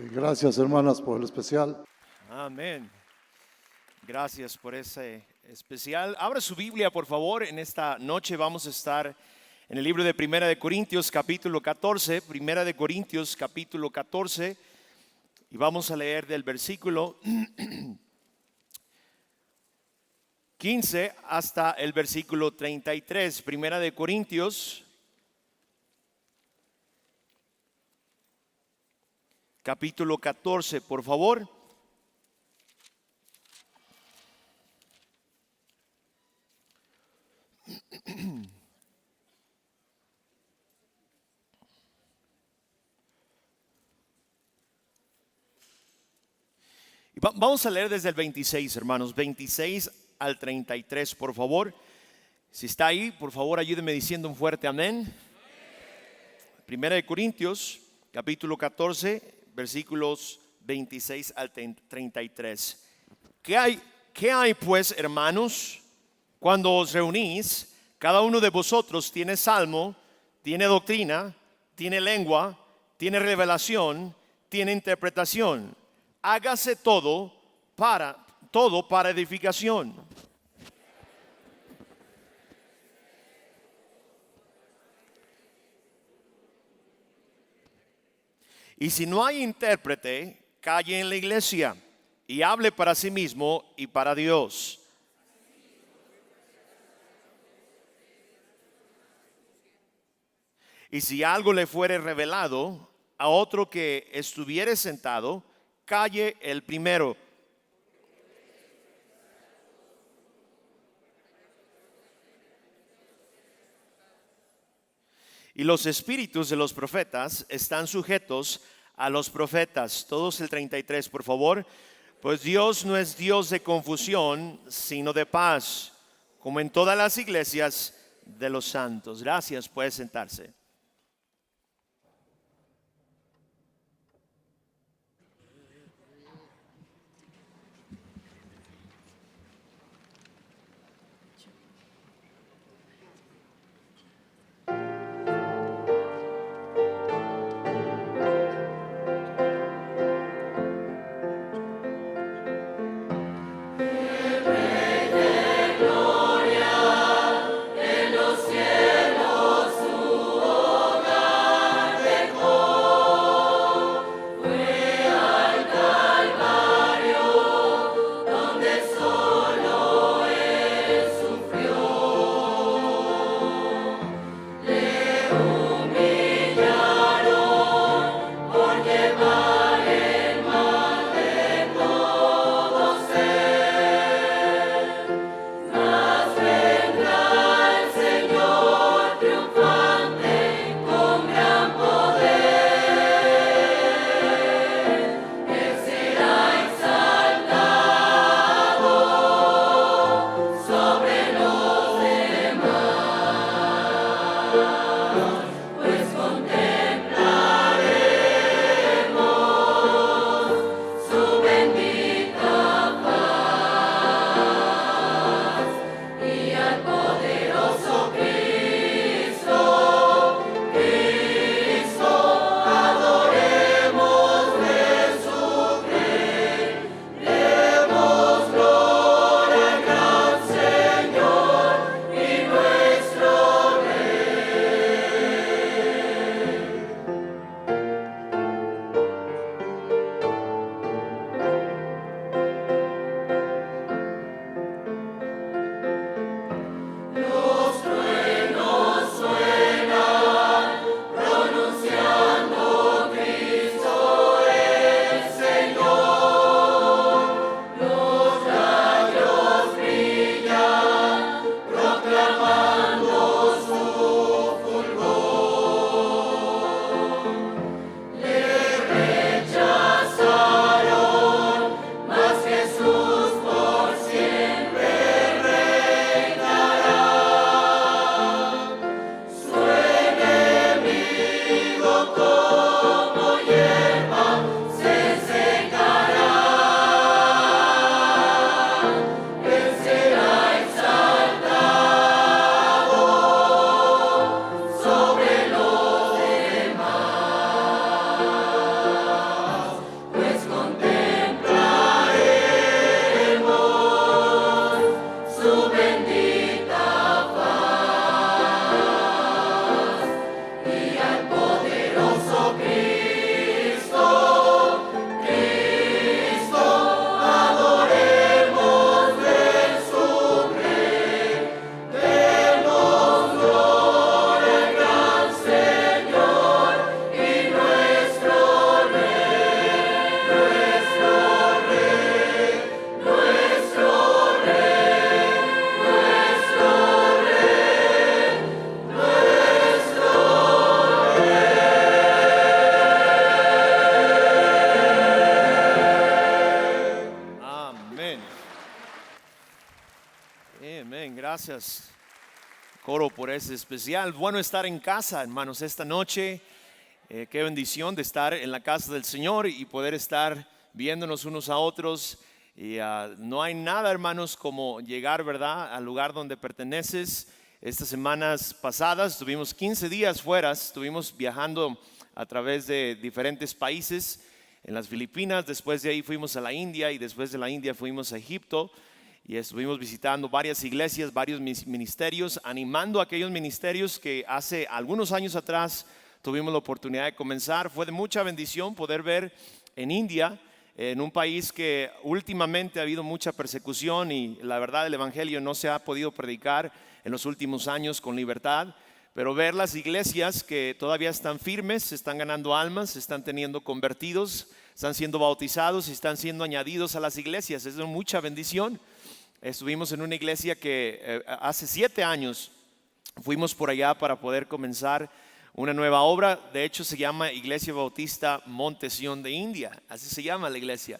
Gracias, hermanas, por el especial. Amén. Gracias por ese especial. Abra su Biblia, por favor. En esta noche vamos a estar en el libro de Primera de Corintios, capítulo 14. Primera de Corintios, capítulo 14. Y vamos a leer del versículo 15 hasta el versículo 33. Primera de Corintios, capítulo 14, por favor. Y vamos a leer desde el 26, hermanos, 26 al 33, por favor. Si está ahí, por favor, ayúdeme diciendo un fuerte amén. Primera de Corintios, capítulo 14, versículos 26 al 33. ¿Qué hay pues, hermanos, cuando os reunís? Cada uno de vosotros tiene salmo, tiene doctrina, tiene lengua, tiene revelación, tiene interpretación. Hágase todo para edificación. Y si no hay intérprete, calle en la iglesia y hable para sí mismo y para Dios. Y si algo le fuere revelado a otro que estuviere sentado, calle el primero. Y los espíritus de los profetas están sujetos a los profetas. Todos el 33, por favor. Pues Dios no es Dios de confusión, sino de paz, como en todas las iglesias de los santos. Gracias, puede sentarse. Gloria en los cielos, su Gracias, coro, por ese especial. Bueno estar en casa, hermanos, esta noche. Qué bendición de estar en la casa del Señor y poder estar viéndonos unos a otros. Y no hay nada, hermanos, como llegar, ¿verdad?, al lugar donde perteneces. Estas semanas pasadas tuvimos 15 días fuera, estuvimos viajando a través de diferentes países. En las Filipinas, después de ahí fuimos a la India y después de la India fuimos a Egipto y estuvimos visitando varias iglesias, varios ministerios, animando a aquellos ministerios que hace algunos años atrás tuvimos la oportunidad de comenzar. Fue de mucha bendición poder ver en India, en un país que últimamente ha habido mucha persecución y la verdad el evangelio no se ha podido predicar en los últimos años con libertad. Pero ver las iglesias que todavía están firmes, están ganando almas, están teniendo convertidos, están siendo bautizados y están siendo añadidos a las iglesias, es de mucha bendición. Estuvimos en una iglesia que hace 7 años fuimos por allá para poder comenzar una nueva obra. De hecho se llama Iglesia Bautista Monte Sión de India, así se llama la iglesia.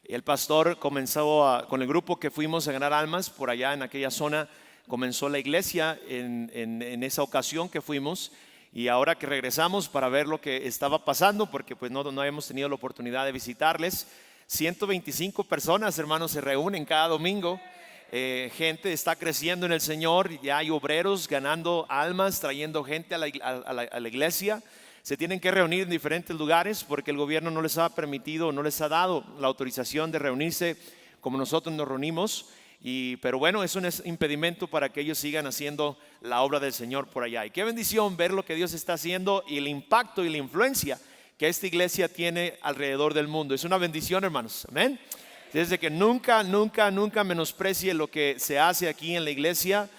El pastor comenzó con el grupo que fuimos a ganar almas por allá en aquella zona. Comenzó la iglesia en esa ocasión que fuimos y ahora que regresamos para ver lo que estaba pasando, porque pues no hemos tenido la oportunidad de visitarles. 125 personas, hermanos, se reúnen cada domingo. Gente está creciendo en el Señor, ya hay obreros ganando almas, trayendo gente a la iglesia. Se tienen que reunir en diferentes lugares porque el gobierno no les ha permitido, no les ha dado la autorización de reunirse como nosotros nos reunimos. Pero bueno, eso no es impedimento para que ellos sigan haciendo la obra del Señor por allá. Y qué bendición ver lo que Dios está haciendo y el impacto y la influencia que esta iglesia tiene alrededor del mundo. Es una bendición, hermanos, amén. Desde que nunca menosprecie lo que se hace aquí en la iglesia.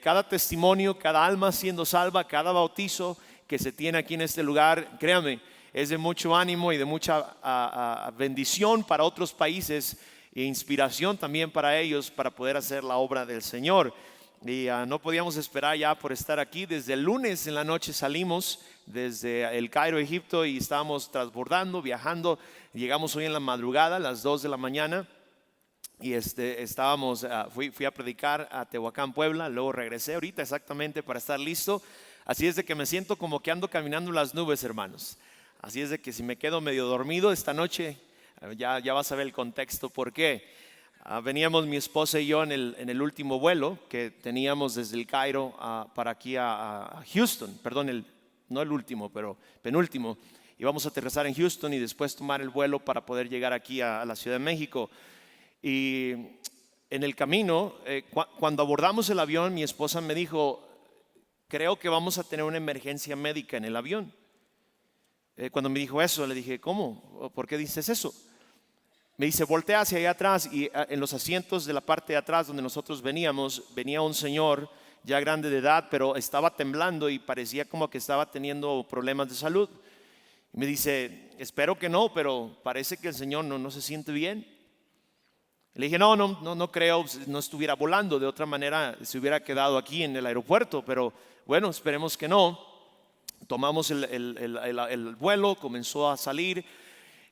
Cada testimonio, cada alma siendo salva, cada bautizo que se tiene aquí en este lugar, créame, es de mucho ánimo y de mucha bendición para otros países e inspiración también para ellos para poder hacer la obra del Señor. Y no podíamos esperar ya por estar aquí. Desde el lunes en la noche salimos desde el Cairo, Egipto, y estábamos transbordando, viajando. Llegamos hoy en la madrugada a las 2 de la mañana y fui a predicar a Tehuacán, Puebla. Luego regresé ahorita exactamente para estar listo. Así es de que me siento como que ando caminando en las nubes, hermanos. Así es de que si me quedo medio dormido esta noche, ya vas a ver el contexto por qué. Veníamos mi esposa y yo en el último vuelo que teníamos desde el Cairo para aquí a Houston. Perdón, no el último, pero penúltimo. Íbamos a aterrizar en Houston y después tomar el vuelo para poder llegar aquí a la Ciudad de México. Y en el camino, cuando abordamos el avión, mi esposa me dijo: creo que vamos a tener una emergencia médica en el avión. Cuando me dijo eso, le dije: ¿cómo? ¿Por qué dices eso? Me dice: voltea hacia allá atrás, y en los asientos de la parte de atrás donde nosotros veníamos, venía un señor ya grande de edad, pero estaba temblando y parecía como que estaba teniendo problemas de salud. Y me dice: espero que no, pero parece que el señor no se siente bien. Le dije: no creo, no estuviera volando, de otra manera se hubiera quedado aquí en el aeropuerto, pero bueno, esperemos que no. Tomamos el vuelo, comenzó a salir.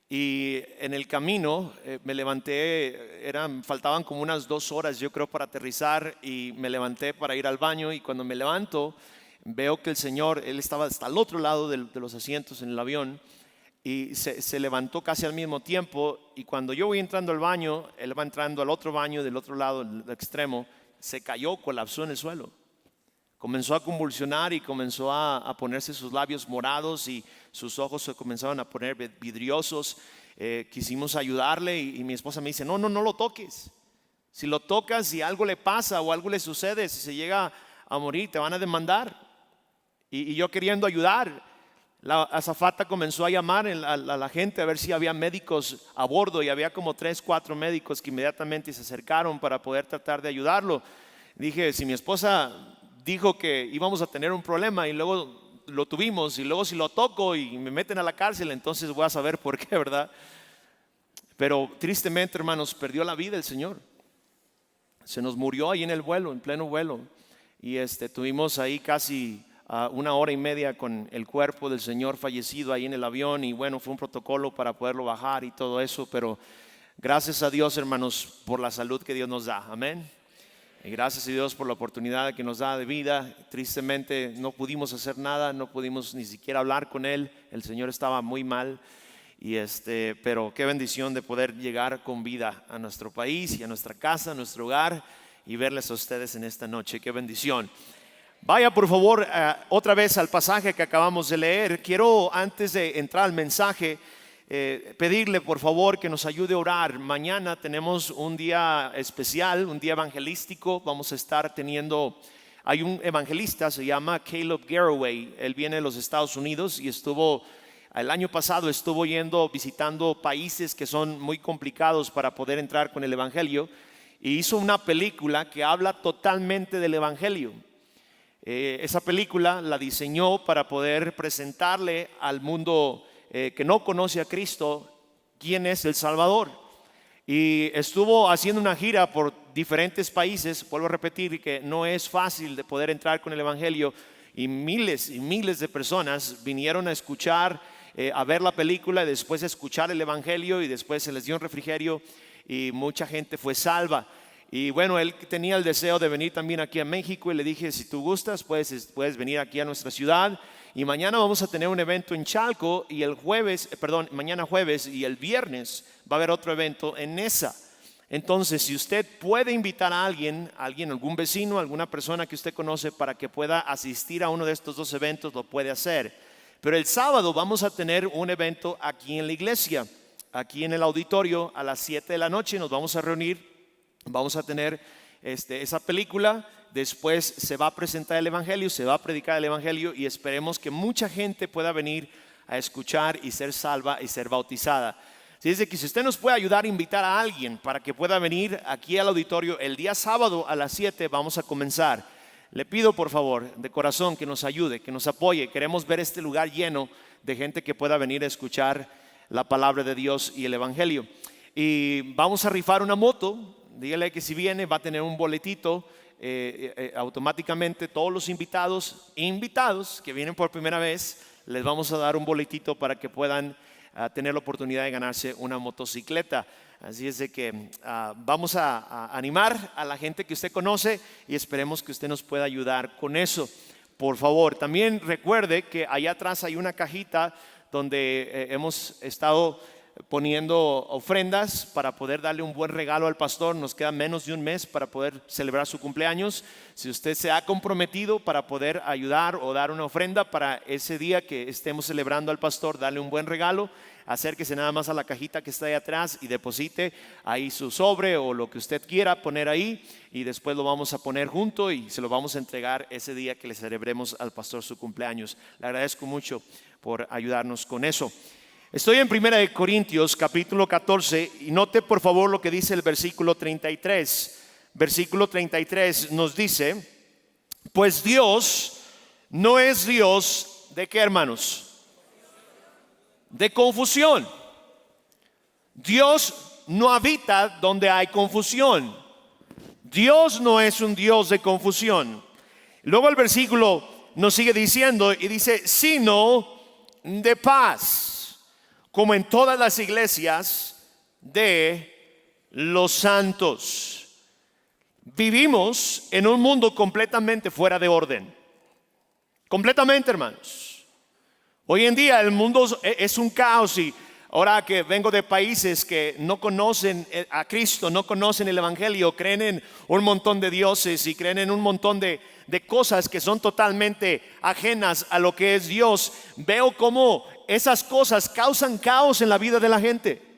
Y en el camino me levanté, faltaban como unas 2 horas yo creo para aterrizar, y me levanté para ir al baño, y cuando me levanto veo que el Señor, él estaba hasta el otro lado de los asientos en el avión, y se levantó casi al mismo tiempo, y cuando yo voy entrando al baño, él va entrando al otro baño del otro lado, el extremo, se cayó, colapsó en el suelo. Comenzó a convulsionar y comenzó a ponerse sus labios morados y sus ojos se comenzaron a poner vidriosos. Quisimos ayudarle y mi esposa me dice: no lo toques. Si lo tocas, si algo le pasa o algo le sucede, si se llega a morir, te van a demandar. Y yo queriendo ayudar, la azafata comenzó a llamar a la gente a ver si había médicos a bordo, y había como 3-4 médicos que inmediatamente se acercaron para poder tratar de ayudarlo. Dije: si mi esposa dijo que íbamos a tener un problema y luego lo tuvimos, y luego si lo toco y me meten a la cárcel, entonces voy a saber por qué, ¿verdad? Pero tristemente, hermanos, perdió la vida el Señor. Se nos murió ahí en el vuelo, en pleno vuelo, y tuvimos ahí casi 1 hora y media con el cuerpo del Señor fallecido ahí en el avión, y bueno, fue un protocolo para poderlo bajar y todo eso, pero gracias a Dios, hermanos, por la salud que Dios nos da, amén. Y gracias a Dios por la oportunidad que nos da de vida. Tristemente no pudimos hacer nada, no pudimos ni siquiera hablar con él. El Señor estaba muy mal. Pero qué bendición de poder llegar con vida a nuestro país y a nuestra casa, a nuestro hogar, y verles a ustedes en esta noche. Qué bendición. Vaya por favor otra vez al pasaje que acabamos de leer. Quiero, antes de entrar al mensaje, pedirle por favor que nos ayude a orar. Mañana tenemos un día especial, un día evangelístico. Vamos a estar teniendo, hay un evangelista, se llama Caleb Garraway. Él viene de los Estados Unidos y el año pasado estuvo visitando países que son muy complicados para poder entrar con el evangelio, y hizo una película que habla totalmente del evangelio. Esa película la diseñó para poder presentarle al mundo que no conoce a Cristo quién es el Salvador. Y estuvo haciendo una gira por diferentes países. Vuelvo a repetir que no es fácil de poder entrar con el evangelio, y miles de personas vinieron a escuchar, a ver la película, y después a escuchar el evangelio, y después se les dio un refrigerio y mucha gente fue salva. Y bueno, él tenía el deseo de venir también aquí a México, y le dije, si tú gustas, puedes venir aquí a nuestra ciudad. Y mañana vamos a tener un evento en Chalco, y mañana jueves y el viernes va a haber otro evento en Nesa. Entonces, si usted puede invitar a alguien, algún vecino, alguna persona que usted conoce, para que pueda asistir a uno de estos dos eventos, lo puede hacer. Pero el sábado vamos a tener un evento aquí en la iglesia, aquí en el auditorio, a las 7 de la noche. Nos vamos a reunir. Vamos a tener esa película, después se va a presentar el evangelio, se va a predicar el evangelio, y esperemos que mucha gente pueda venir a escuchar y ser salva y ser bautizada. Así es de que si usted nos puede ayudar a invitar a alguien para que pueda venir aquí al auditorio el día sábado a las 7, vamos a comenzar. Le pido por favor de corazón que nos ayude, que nos apoye. Queremos ver este lugar lleno de gente que pueda venir a escuchar la palabra de Dios y el evangelio. Y vamos a rifar una moto. Dígale que si viene va a tener un boletito. Automáticamente todos los invitados que vienen por primera vez, les vamos a dar un boletito para que puedan tener la oportunidad de ganarse una motocicleta. Así es de que vamos a animar a la gente que usted conoce, y esperemos que usted nos pueda ayudar con eso. Por favor, también recuerde que allá atrás hay una cajita donde hemos estado poniendo ofrendas para poder darle un buen regalo al pastor. Nos queda menos de un mes para poder celebrar su cumpleaños. Si usted se ha comprometido para poder ayudar o dar una ofrenda para ese día que estemos celebrando al pastor, darle un buen regalo, acérquese nada más a la cajita que está ahí atrás y deposite ahí su sobre o lo que usted quiera poner ahí, y después lo vamos a poner junto y se lo vamos a entregar ese día que le celebremos al pastor su cumpleaños. Le agradezco mucho por ayudarnos con eso. Estoy en 1 Corintios capítulo 14, y note por favor lo que dice el versículo 33. Versículo 33 nos dice: pues Dios no es Dios de ¿qué, hermanos? De confusión. Dios no habita donde hay confusión. Dios no es un Dios de confusión. Luego el versículo nos sigue diciendo y dice: sino de paz, como en todas las iglesias de los santos. Vivimos en un mundo completamente fuera de orden. Completamente, hermanos. Hoy en día el mundo es un caos, y ahora que vengo de países que no conocen a Cristo, no conocen el evangelio, creen en un montón de dioses y creen en un montón de cosas que son totalmente ajenas a lo que es Dios. Veo cómo esas cosas causan caos en la vida de la gente.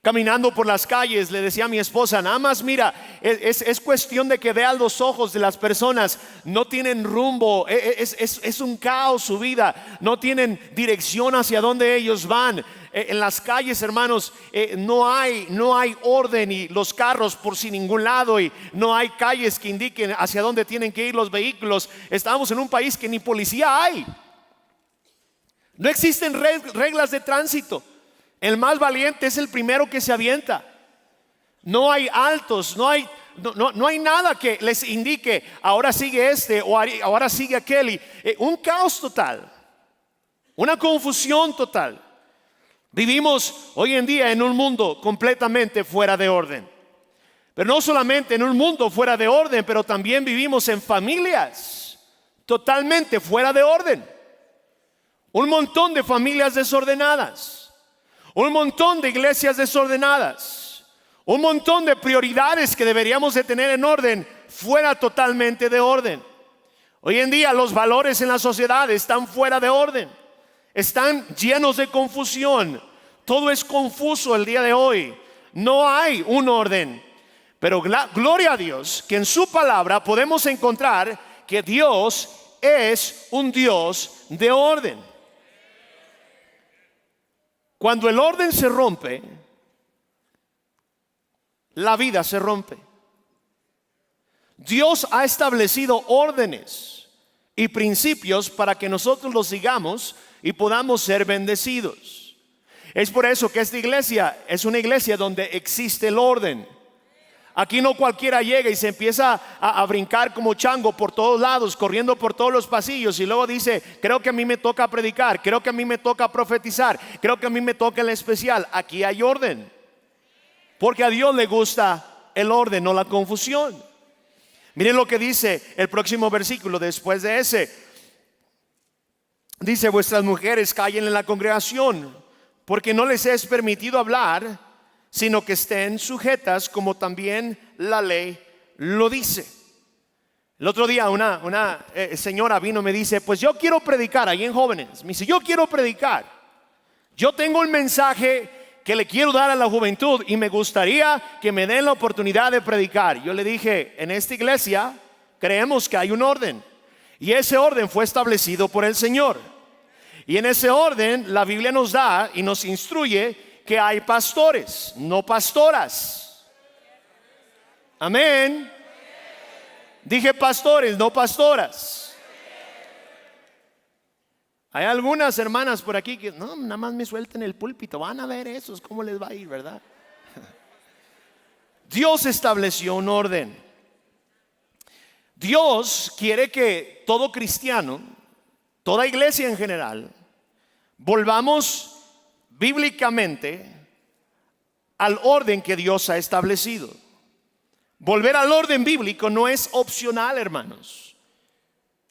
Caminando por las calles, le decía a mi esposa, nada más mira, es cuestión de que vean los ojos de las personas. No tienen rumbo, es un caos su vida. No tienen dirección hacia dónde ellos van. En las calles, hermanos, no hay orden, y los carros por sin ningún lado, y no hay calles que indiquen hacia dónde tienen que ir los vehículos. Estamos en un país que ni policía hay. No existen reglas de tránsito. El más valiente es el primero que se avienta. No hay altos, no hay nada que les indique ahora sigue este o ahora sigue aquel. Y un caos total, una confusión total. Vivimos hoy en día en un mundo completamente fuera de orden. Pero no solamente en un mundo fuera de orden, pero también vivimos en familias totalmente fuera de orden. Un montón de familias desordenadas, un montón de iglesias desordenadas, un montón de prioridades que deberíamos de tener en orden fuera totalmente de orden. Hoy en día los valores en la sociedad están fuera de orden, están llenos de confusión. Todo es confuso el día de hoy. No hay un orden. Pero gloria a Dios que en su palabra podemos encontrar que Dios es un Dios de orden. Cuando el orden se rompe, la vida se rompe. Dios ha establecido órdenes y principios para que nosotros los sigamos y podamos ser bendecidos. Es por eso que esta iglesia es una iglesia donde existe el orden. Aquí no cualquiera llega y se empieza a brincar como chango por todos lados, corriendo por todos los pasillos y luego dice, creo que a mí me toca predicar, creo que a mí me toca profetizar, creo que a mí me toca el especial. Aquí hay orden, porque a Dios le gusta el orden, no la confusión. Miren lo que dice el próximo versículo después de ese. Dice, vuestras mujeres callen en la congregación, porque no les es permitido hablar, sino que estén sujetas como también la ley lo dice. El otro día una señora vino y me dice, pues yo quiero predicar ahí en jóvenes. Me dice, yo quiero predicar. Yo tengo un mensaje que le quiero dar a la juventud y me gustaría que me den la oportunidad de predicar. Yo le dije, en esta iglesia creemos que hay un orden y ese orden fue establecido por el Señor. Y en ese orden la Biblia nos da y nos instruye que hay pastores, no pastoras. Amén. Dije pastores, no pastoras. Hay algunas hermanas por aquí que no, nada más me suelten el púlpito. Van a ver esos, cómo les va a ir, ¿verdad? Dios estableció un orden. Dios quiere que todo cristiano, toda iglesia en general, volvamos bíblicamente al orden que Dios ha establecido. Volver al orden bíblico no es opcional, hermanos,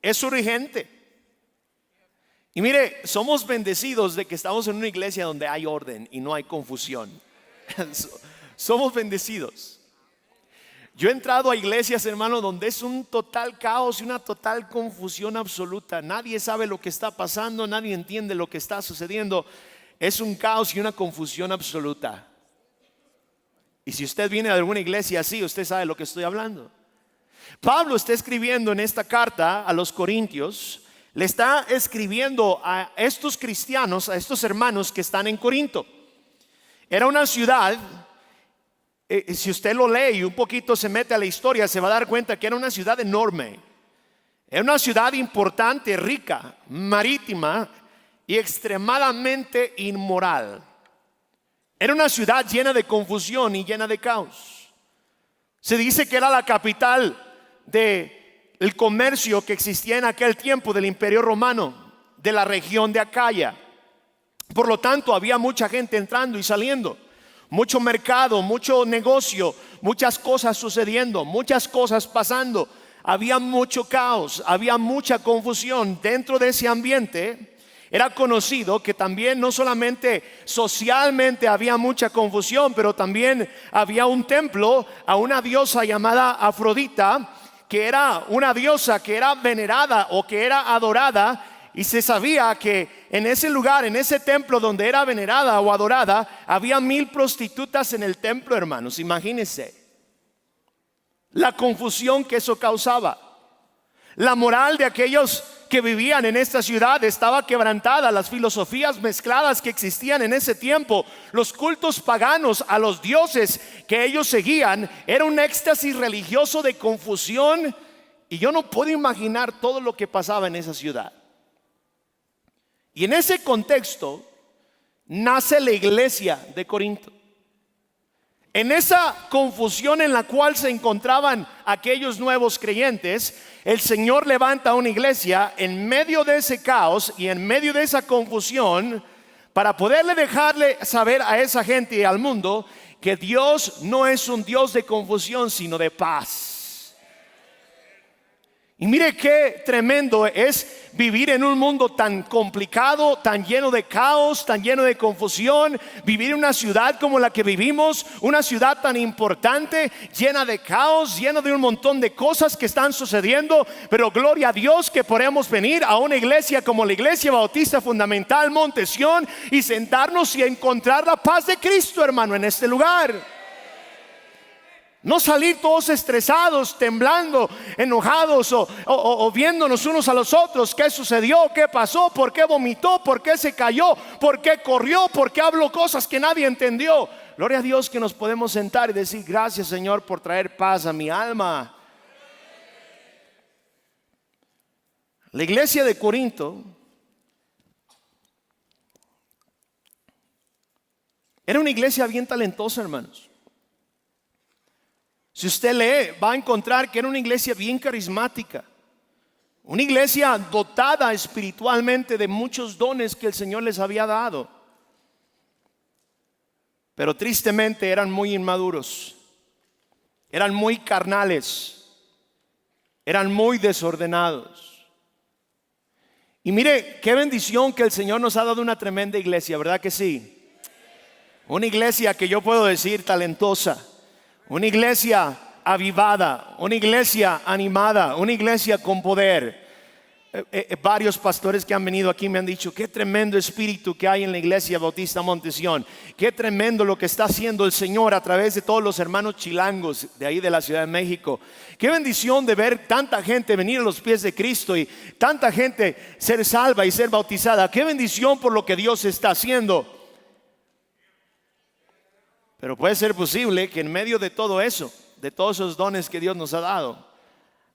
es urgente. Y mire, somos bendecidos de que estamos en una iglesia donde hay orden y no hay confusión. Somos bendecidos. Yo he entrado a iglesias, hermano, donde es un total caos y una total confusión absoluta. Nadie sabe lo que está pasando, nadie entiende lo que está sucediendo. Es un caos y una confusión absoluta. Y si usted viene de alguna iglesia así, usted sabe lo que estoy hablando. Pablo está escribiendo en esta carta a los Corintios. Le está escribiendo a estos cristianos, a estos hermanos que están en Corinto. Era una ciudad, si usted lo lee y un poquito se mete a la historia, se va a dar cuenta que era una ciudad enorme. Era una ciudad importante, rica, marítima y extremadamente inmoral. Era una ciudad llena de confusión y llena de caos. Se dice que era la capital del comercio que existía en aquel tiempo del Imperio Romano, de la región de Acaya. Por lo tanto, había mucha gente entrando y saliendo, mucho mercado, mucho negocio, muchas cosas sucediendo, muchas cosas pasando. Había mucho caos, había mucha confusión dentro de ese ambiente. Era conocido que también no solamente socialmente había mucha confusión, pero también había un templo a una diosa llamada Afrodita, que era una diosa que era venerada o que era adorada. Y se sabía que en ese lugar, en ese templo donde era venerada o adorada, había 1000 prostitutas en el templo, hermanos. Imagínense la confusión que eso causaba. La moral de aquellos que vivían en esta ciudad estaba quebrantada. Las filosofías mezcladas que existían en ese tiempo, los cultos paganos a los dioses que ellos seguían, era un éxtasis religioso de confusión. Y yo no puedo imaginar todo lo que pasaba en esa ciudad. Y en ese contexto nace la iglesia de Corinto. En esa confusión en la cual se encontraban aquellos nuevos creyentes, el Señor levanta una iglesia en medio de ese caos y en medio de esa confusión para poderle dejarle saber a esa gente y al mundo que Dios no es un Dios de confusión, sino de paz. Y mire qué tremendo es vivir en un mundo tan complicado, tan lleno de caos, tan lleno de confusión. Vivir en una ciudad como la que vivimos, una ciudad tan importante, llena de caos, llena de un montón de cosas que están sucediendo. Pero gloria a Dios que podemos venir a una iglesia como la Iglesia Bautista Fundamental Monte Sión y sentarnos y encontrar la paz de Cristo, hermano, en este lugar. No salir todos estresados, temblando, enojados o viéndonos unos a los otros. ¿Qué sucedió? ¿Qué pasó? ¿Por qué vomitó? ¿Por qué se cayó? ¿Por qué corrió? ¿Por qué habló cosas que nadie entendió? Gloria a Dios que nos podemos sentar y decir: gracias, Señor, por traer paz a mi alma. La iglesia de Corinto era una iglesia bien talentosa, hermanos. Si usted lee, va a encontrar que era una iglesia bien carismática, una iglesia dotada espiritualmente de muchos dones que el Señor les había dado. Pero tristemente eran muy inmaduros, eran muy carnales, eran muy desordenados. Y mire qué bendición que el Señor nos ha dado una tremenda iglesia, ¿verdad que sí? Una iglesia que yo puedo decir talentosa. Una iglesia avivada, una iglesia animada, una iglesia con poder. Varios pastores que han venido aquí me han dicho: qué tremendo espíritu que hay en la Iglesia Bautista Monte Sión. Qué tremendo lo que está haciendo el Señor a través de todos los hermanos chilangos de ahí de la Ciudad de México. Qué bendición de ver tanta gente venir a los pies de Cristo y tanta gente ser salva y ser bautizada. Qué bendición por lo que Dios está haciendo. Pero puede ser posible que en medio de todo eso, de todos esos dones que Dios nos ha dado,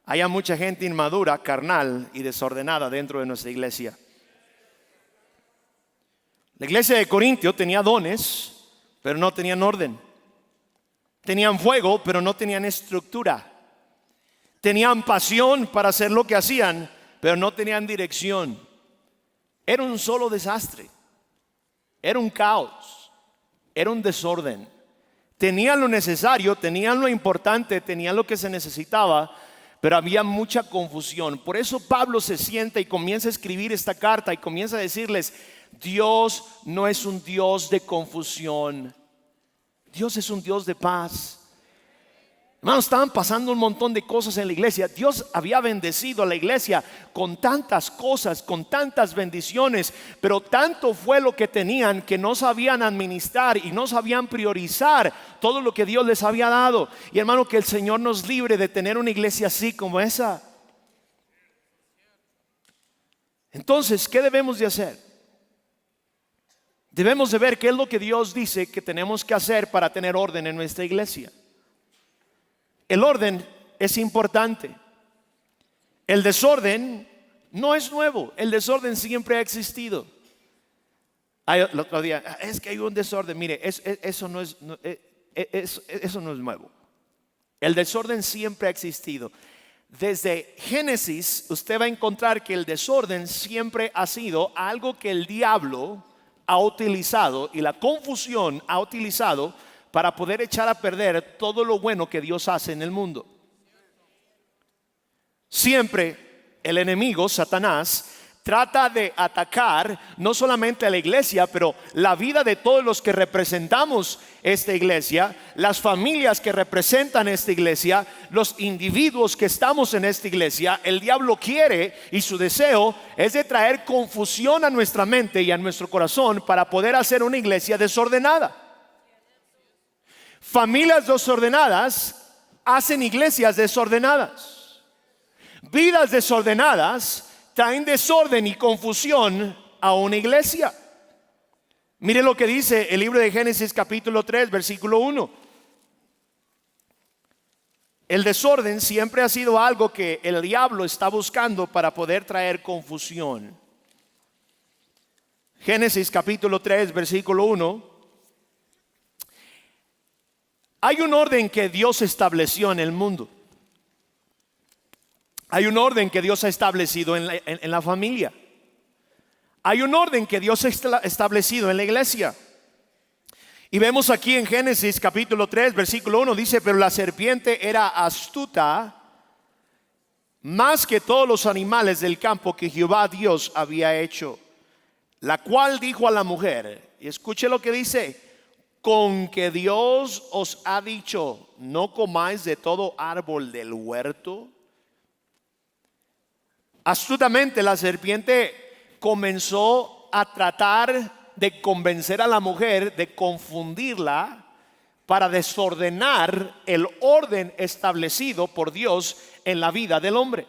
haya mucha gente inmadura, carnal y desordenada dentro de nuestra iglesia. La iglesia de Corintio tenía dones, pero no tenían orden. Tenían fuego, pero no tenían estructura. Tenían pasión para hacer lo que hacían, pero no tenían dirección. Era un solo desastre. Era un caos. Era un desorden. Tenían lo necesario, tenían lo importante, tenían lo que se necesitaba, pero había mucha confusión. Por eso Pablo se sienta y comienza a escribir esta carta y comienza a decirles: Dios no es un Dios de confusión, Dios es un Dios de paz. Hermanos, estaban pasando un montón de cosas en la iglesia. Dios había bendecido a la iglesia con tantas cosas, con tantas bendiciones, pero tanto fue lo que tenían que no sabían administrar y no sabían priorizar todo lo que Dios les había dado. Y hermano, que el Señor nos libre de tener una iglesia así como esa. Entonces, ¿qué debemos de hacer? Debemos de ver qué es lo que Dios dice que tenemos que hacer para tener orden en nuestra iglesia. El orden es importante. El desorden no es nuevo. El desorden siempre ha existido. El otro día: es que hay un desorden. Mire, eso no es nuevo. El desorden siempre ha existido. Desde Génesis usted va a encontrar que el desorden siempre ha sido algo que el diablo ha utilizado y la confusión ha utilizado para poder echar a perder todo lo bueno que Dios hace en el mundo. Siempre el enemigo, Satanás, trata de atacar no solamente a la iglesia, pero la vida de todos los que representamos esta iglesia, las familias que representan esta iglesia, los individuos que estamos en esta iglesia. El diablo quiere, y su deseo es de traer confusión a nuestra mente y a nuestro corazón para poder hacer una iglesia desordenada. Familias desordenadas hacen iglesias desordenadas. Vidas desordenadas traen desorden y confusión a una iglesia. Mire lo que dice el libro de Génesis capítulo 3 versículo 1. El desorden siempre ha sido algo que el diablo está buscando para poder traer confusión. Génesis capítulo 3 versículo 1. Hay un orden que Dios estableció en el mundo. Hay un orden que Dios ha establecido en la familia. Hay un orden que Dios ha establecido en la iglesia. Y vemos aquí en Génesis capítulo 3 versículo 1, dice: pero la serpiente era astuta más que todos los animales del campo que Jehová Dios había hecho, la cual dijo a la mujer, y escuche lo que dice: con que Dios os ha dicho, no comáis de todo árbol del huerto. Astutamente la serpiente comenzó a tratar de convencer a la mujer, de confundirla, para desordenar el orden establecido por Dios en la vida del hombre.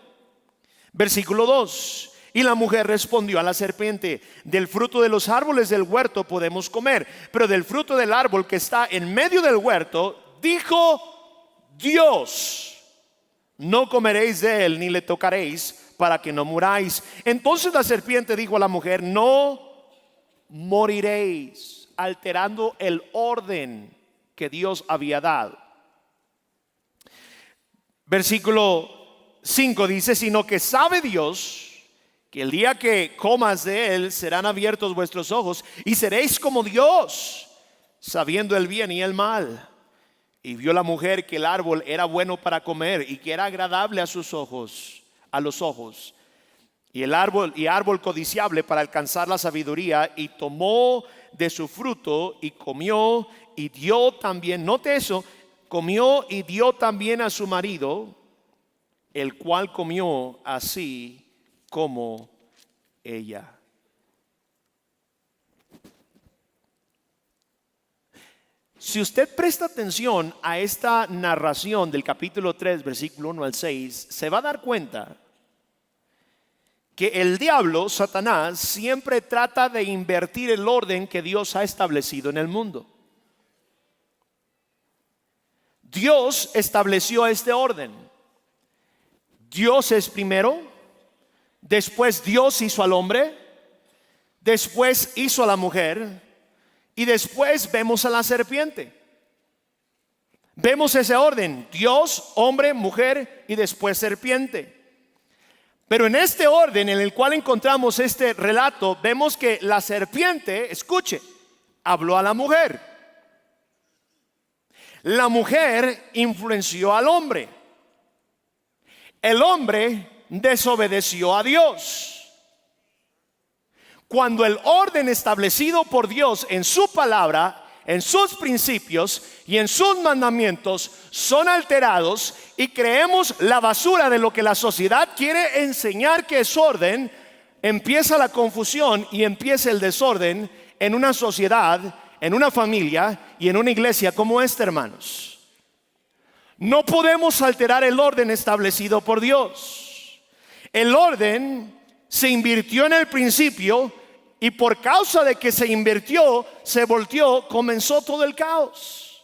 Versículo 2: y la mujer respondió a la serpiente: del fruto de los árboles del huerto podemos comer, pero del fruto del árbol que está en medio del huerto, dijo Dios, no comeréis de él ni le tocaréis, para que no muráis. Entonces la serpiente dijo a la mujer: no moriréis, alterando el orden que Dios había dado. Versículo 5 dice: sino que sabe Dios que el día que comas de él serán abiertos vuestros ojos y seréis como Dios, sabiendo el bien y el mal. Y vio la mujer que el árbol era bueno para comer y que era agradable a sus ojos, a los ojos, y árbol codiciable para alcanzar la sabiduría, y tomó de su fruto y comió y dio también, note eso, comió y dio también a su marido, el cual comió así como ella. Si usted presta atención a esta narración del capítulo 3, versículo 1 al 6, se va a dar cuenta que el diablo, Satanás, siempre trata de invertir el orden que Dios ha establecido en el mundo. Dios estableció este orden. Dios es primero, después Dios hizo al hombre, después hizo a la mujer, y después vemos a la serpiente. Vemos ese orden: Dios, hombre, mujer y después serpiente. Pero en este orden en el cual encontramos este relato, vemos que la serpiente, escuche, habló a la mujer. La mujer influenció al hombre. El hombre desobedeció a Dios. Cuando el orden establecido por Dios en su palabra, en sus principios y en sus mandamientos son alterados y creemos la basura de lo que la sociedad quiere enseñar que es orden, empieza la confusión y empieza el desorden en una sociedad, en una familia y en una iglesia como esta, hermanos. No podemos alterar el orden establecido por Dios. El orden se invirtió en el principio, y por causa de que se invirtió, se volteó, comenzó todo el caos.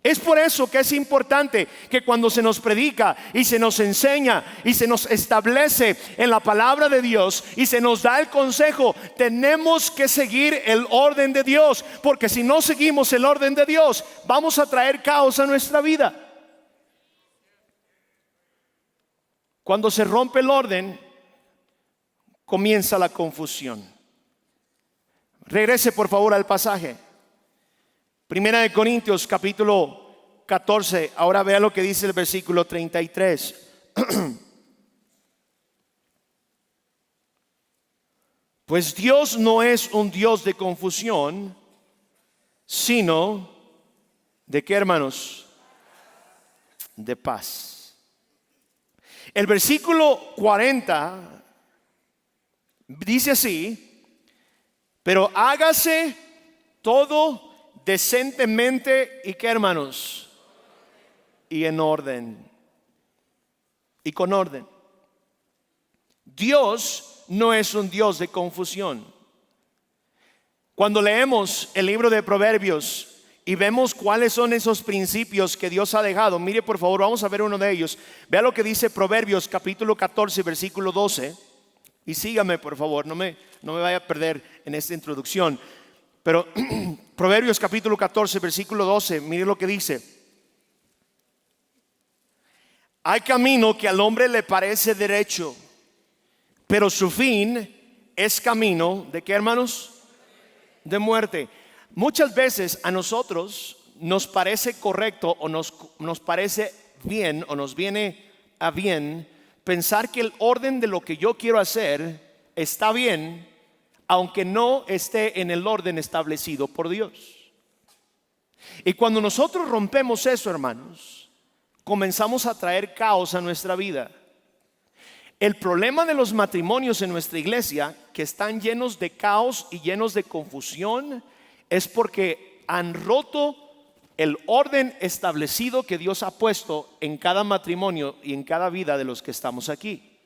Es por eso que es importante que cuando se nos predica y se nos enseña y se nos establece en la palabra de Dios y se nos da el consejo, tenemos que seguir el orden de Dios, porque si no seguimos el orden de Dios, vamos a traer caos a nuestra vida. Cuando se rompe el orden, comienza la confusión. Regrese por favor al pasaje. Primera de Corintios capítulo 14. Ahora vea lo que dice el versículo 33. Pues Dios no es un Dios de confusión, sino ¿de qué, hermanos? De paz. El versículo 40 dice así: pero hágase todo decentemente y ¿qué, hermanos? Y en orden. Y con orden. Dios no es un Dios de confusión. Cuando leemos el libro de Proverbios y vemos cuáles son esos principios que Dios ha dejado, mire por favor, vamos a ver uno de ellos. Vea lo que dice Proverbios capítulo 14 versículo 12. Y sígame por favor, no me vaya a perder en esta introducción. Pero Proverbios capítulo 14 versículo 12, mire lo que dice: hay camino que al hombre le parece derecho, pero su fin es camino ¿de qué, hermanos? De muerte. Muchas veces a nosotros nos parece correcto o nos parece bien o nos viene a bien pensar que el orden de lo que yo quiero hacer está bien, aunque no esté en el orden establecido por Dios. Y cuando nosotros rompemos eso, hermanos, comenzamos a traer caos a nuestra vida. El problema de los matrimonios en nuestra iglesia, que están llenos de caos y llenos de confusión, es porque han roto el orden establecido que Dios ha puesto en cada matrimonio y en cada vida de los que estamos aquí.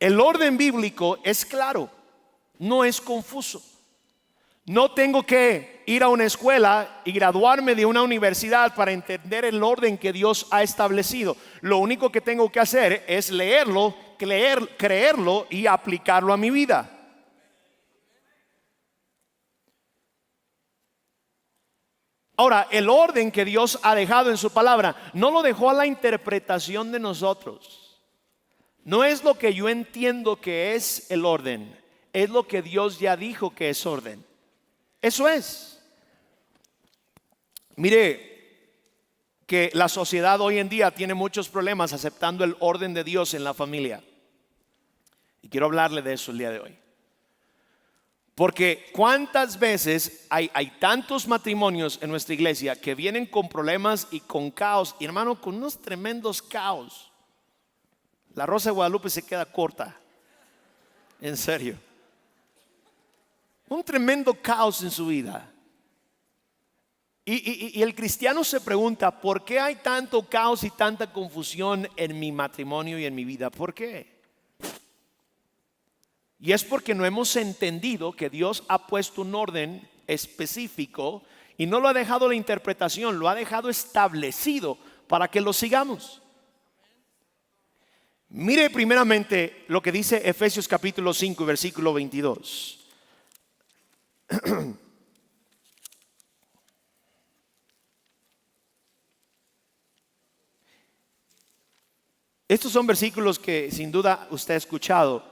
El orden bíblico es claro, no es confuso. No tengo que ir a una escuela y graduarme de una universidad para entender el orden que Dios ha establecido. Lo único que tengo que hacer es leerlo, creerlo y aplicarlo a mi vida. Ahora, el orden que Dios ha dejado en su palabra no lo dejó a la interpretación de nosotros. No es lo que yo entiendo que es el orden, es lo que Dios ya dijo que es orden. Eso es. Mire que la sociedad hoy en día tiene muchos problemas aceptando el orden de Dios en la familia. Y quiero hablarle de eso el día de hoy. Porque cuántas veces hay tantos matrimonios en nuestra iglesia que vienen con problemas y con caos. Y hermano, con unos tremendos caos. La Rosa de Guadalupe se queda corta. En serio. Un tremendo caos en su vida. Y el cristiano se pregunta, ¿por qué hay tanto caos y tanta confusión en mi matrimonio y en mi vida? ¿Por qué? Y es porque no hemos entendido que Dios ha puesto un orden específico y no lo ha dejado a la interpretación, lo ha dejado establecido para que lo sigamos. Mire primeramente lo que dice Efesios capítulo 5, versículo 22. Estos son versículos que sin duda usted ha escuchado.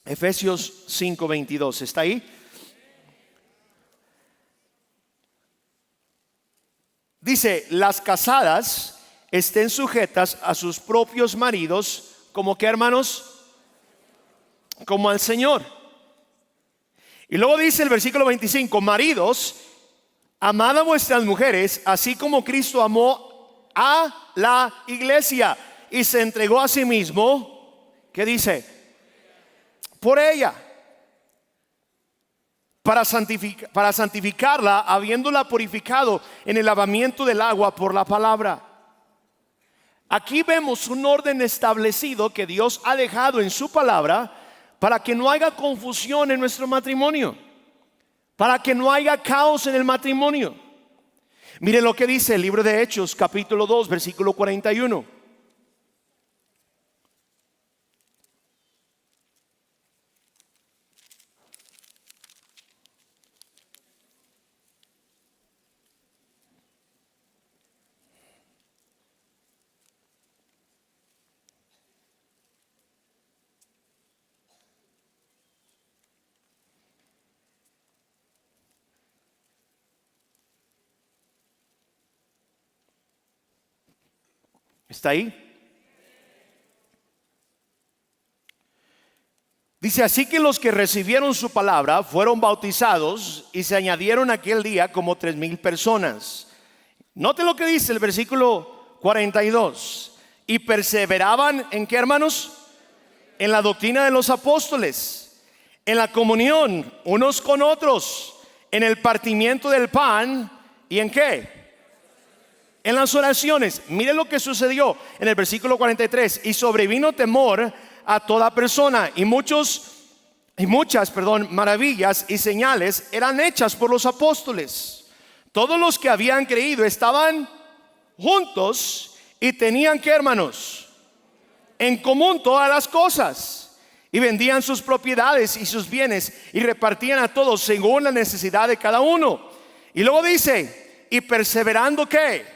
Efesios 5:22, ¿está ahí? Dice, las casadas estén sujetas a sus propios maridos, ¿como qué, hermanos? Como al Señor. Y luego dice el versículo 25, maridos, amad a vuestras mujeres, así como Cristo amó a la iglesia y se entregó a sí mismo, ¿qué dice? Por ella, para santificarla, habiéndola purificado en el lavamiento del agua por la palabra. Aquí vemos un orden establecido que Dios ha dejado en su palabra para que no haya confusión en nuestro matrimonio, para que no haya caos en el matrimonio. Mire lo que dice el libro de Hechos capítulo 2 versículo 41. ¿Está ahí? Dice, así que los que recibieron su palabra fueron bautizados y se añadieron aquel día como 3,000 personas. Note lo que dice el versículo 42. Y perseveraban ¿en qué, hermanos? En la doctrina de los apóstoles, en la comunión unos con otros, en el partimiento del pan y ¿en qué? En las oraciones. Mire lo que sucedió en el versículo 43. Y sobrevino temor a toda persona y muchas maravillas y señales eran hechas por los apóstoles. Todos los que habían creído estaban juntos y tenían ¿qué, hermanos? En común todas las cosas, y vendían sus propiedades y sus bienes y repartían a todos según la necesidad de cada uno. Y luego dice, y perseverando ¿qué?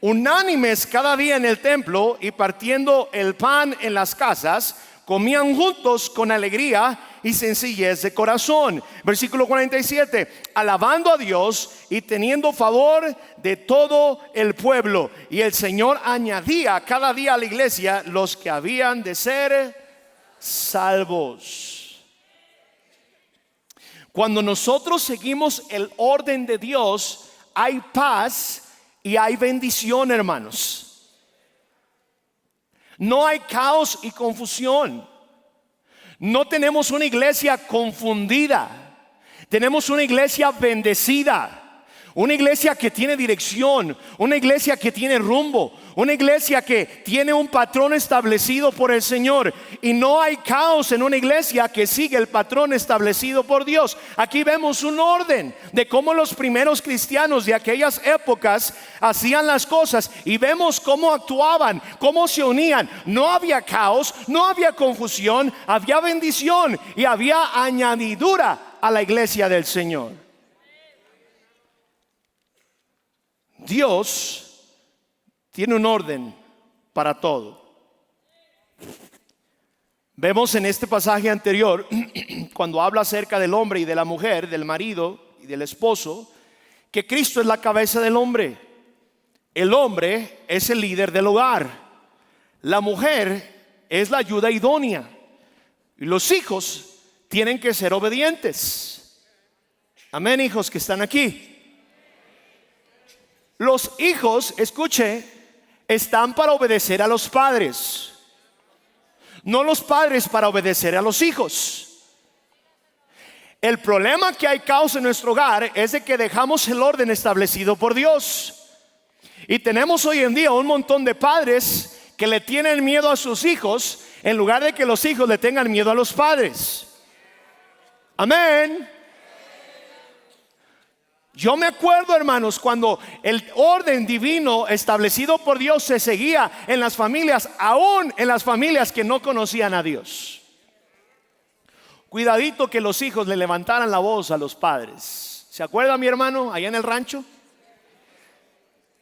unánimes cada día en el templo y partiendo el pan en las casas, comían juntos con alegría y sencillez de corazón. Versículo 47, alabando a Dios y teniendo favor de todo el pueblo. Y el Señor añadía cada día a la iglesia los que habían de ser salvos. Cuando nosotros seguimos el orden de Dios, hay paz y hay bendición, hermanos. No hay caos y confusión. No tenemos una iglesia confundida. Tenemos una iglesia bendecida. Una iglesia que tiene dirección. Una iglesia que tiene rumbo. Una iglesia que tiene un patrón establecido por el Señor. Y no hay caos en una iglesia que sigue el patrón establecido por Dios. Aquí vemos un orden de cómo los primeros cristianos de aquellas épocas hacían las cosas. Y vemos cómo actuaban, cómo se unían. No había caos, no había confusión, había bendición y había añadidura a la iglesia del Señor. Dios tiene un orden para todo. Vemos en este pasaje anterior, cuando habla acerca del hombre y de la mujer, del marido y del esposo, que Cristo es la cabeza del hombre. El hombre es el líder del hogar. La mujer es la ayuda idónea. Y los hijos tienen que ser obedientes. Amén, hijos que están aquí. Los hijos, escuche, están para obedecer a los padres, no los padres para obedecer a los hijos. El problema que hay caos en nuestro hogar es de que dejamos el orden establecido por Dios. Y tenemos hoy en día un montón de padres que le tienen miedo a sus hijos en lugar de que los hijos le tengan miedo a los padres. Amén. Yo me acuerdo, hermanos, cuando el orden divino establecido por Dios se seguía en las familias, aún en las familias que no conocían a Dios. Cuidadito que los hijos le levantaran la voz a los padres. ¿Se acuerda, mi hermano, allá en el rancho?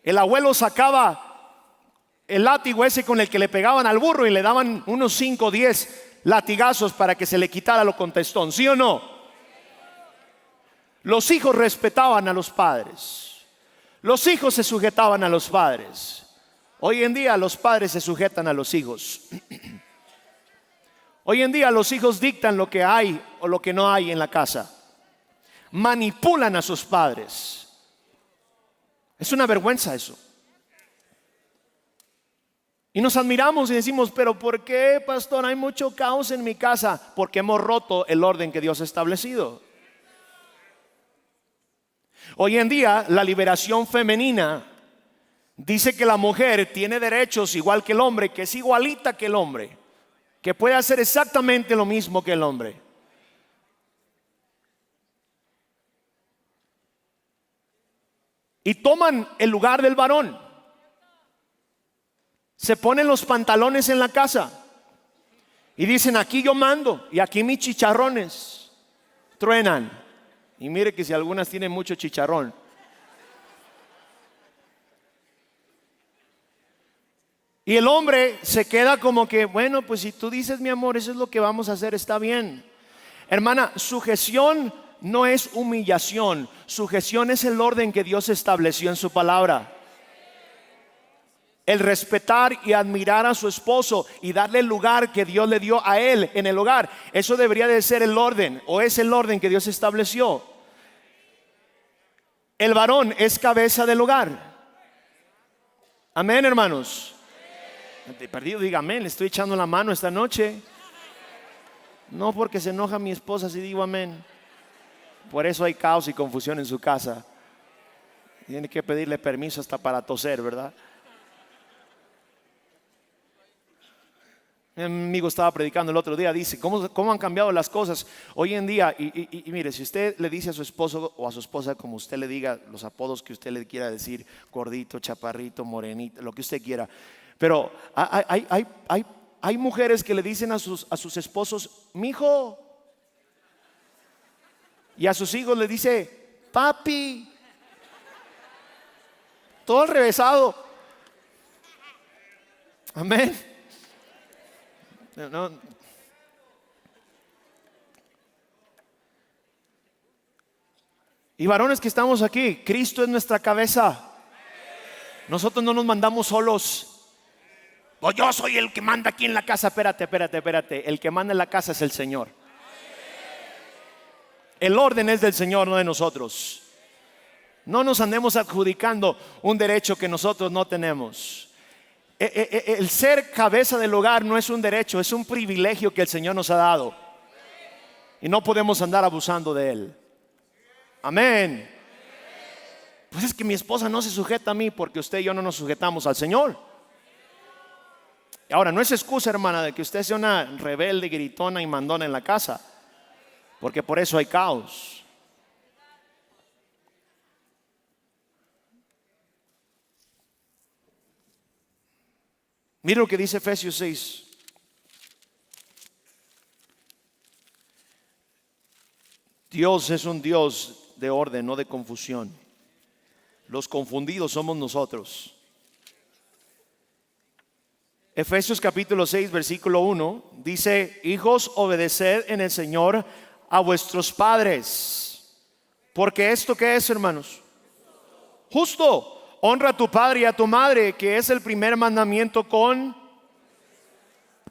El abuelo sacaba el látigo ese con el que le pegaban al burro y le daban unos 5 o 10 latigazos para que se le quitara lo contestón, ¿sí o no? Los hijos respetaban a los padres. Los hijos se sujetaban a los padres. Hoy en día los padres se sujetan a los hijos. Hoy en día los hijos dictan lo que hay o lo que no hay en la casa. Manipulan a sus padres. Es una vergüenza eso. Y nos admiramos y decimos, pero ¿por qué, pastor? Hay mucho caos en mi casa. Porque hemos roto el orden que Dios ha establecido. Hoy en día la liberación femenina dice que la mujer tiene derechos igual que el hombre, que es igualita que el hombre, que puede hacer exactamente lo mismo que el hombre. Y toman el lugar del varón. Se ponen los pantalones en la casa y dicen, aquí yo mando y aquí mis chicharrones truenan. Y mire que si algunas tienen mucho chicharrón. Y el hombre se queda como que, bueno, pues si tú dices, mi amor, eso es lo que vamos a hacer, está bien. Hermana, sujeción no es humillación. Sujeción es el orden que Dios estableció en su palabra. El respetar y admirar a su esposo y darle el lugar que Dios le dio a él en el hogar. Eso debería de ser el orden, o es el orden que Dios estableció. El varón es cabeza del hogar. Amén, hermanos. De perdido diga amén, le estoy echando la mano esta noche. No porque se enoja mi esposa si digo amén. Por eso hay caos y confusión en su casa. Tiene que pedirle permiso hasta para toser, ¿verdad? Mi amigo estaba predicando el otro día, dice, ¿cómo han cambiado las cosas hoy en día? Y mire, si usted le dice a su esposo o a su esposa, como usted le diga, los apodos que usted le quiera decir, gordito, chaparrito, morenito, lo que usted quiera. Pero hay mujeres que le dicen a sus esposos, mijo. Y a sus hijos le dice, papi. Todo al revésado. Amén. No. Y varones que estamos aquí, Cristo es nuestra cabeza. Nosotros no nos mandamos solos. O yo soy el que manda aquí en la casa. Espérate. El que manda en la casa es el Señor. El orden es del Señor, no de nosotros. No nos andemos adjudicando un derecho que nosotros no tenemos. El ser cabeza del hogar no es un derecho, es un privilegio que el Señor nos ha dado. Y no podemos andar abusando de él. Amén. Pues es que mi esposa no se sujeta a mí porque usted y yo no nos sujetamos al Señor. Ahora, no es excusa, hermana, de que usted sea una rebelde, gritona y mandona en la casa, porque por eso hay caos. Mira lo que dice Efesios 6. Dios es un Dios de orden, no de confusión. Los confundidos somos nosotros. Efesios capítulo 6 versículo 1 dice: hijos, obedeced en el Señor a vuestros padres, porque esto ¿qué es, hermanos? Justo. Honra a tu padre y a tu madre, que es el primer mandamiento con...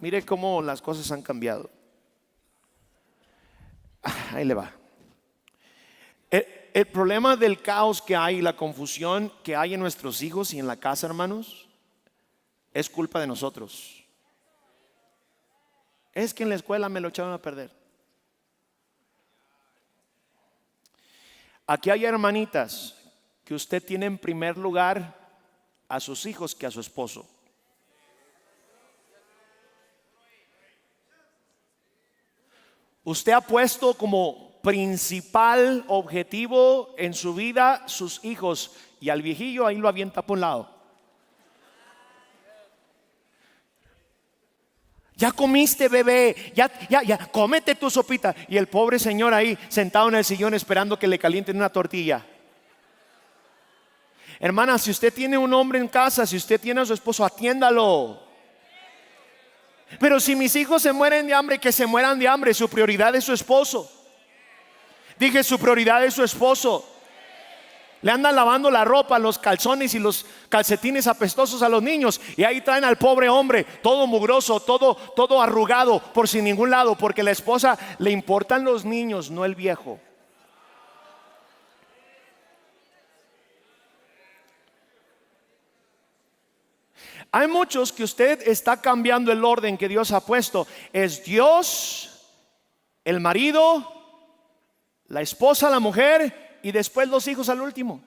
Mire cómo las cosas han cambiado. Ahí le va. El problema del caos que hay, la confusión que hay en nuestros hijos y en la casa, hermanos, es culpa de nosotros. Es que en la escuela me lo echaron a perder. Aquí hay hermanitas que usted tiene en primer lugar a sus hijos que a su esposo. Usted ha puesto como principal objetivo en su vida sus hijos, y al viejillo ahí lo avienta por un lado. Ya comiste, bebé, ya, cómete tu sopita. Y el pobre señor ahí sentado en el sillón esperando que le calienten una tortilla. Hermana, si usted tiene un hombre en casa, si usted tiene a su esposo, atiéndalo. Pero si mis hijos se mueren de hambre, que se mueran de hambre. Su prioridad es su esposo. Dije, su prioridad es su esposo. Le andan lavando la ropa, los calzones y los calcetines apestosos a los niños, y ahí traen al pobre hombre todo mugroso, todo arrugado por sin ningún lado, porque a la esposa le importan los niños, no el viejo. Hay muchos que usted está cambiando el orden que Dios ha puesto. Es Dios, el marido, la esposa, la mujer, y después los hijos al último.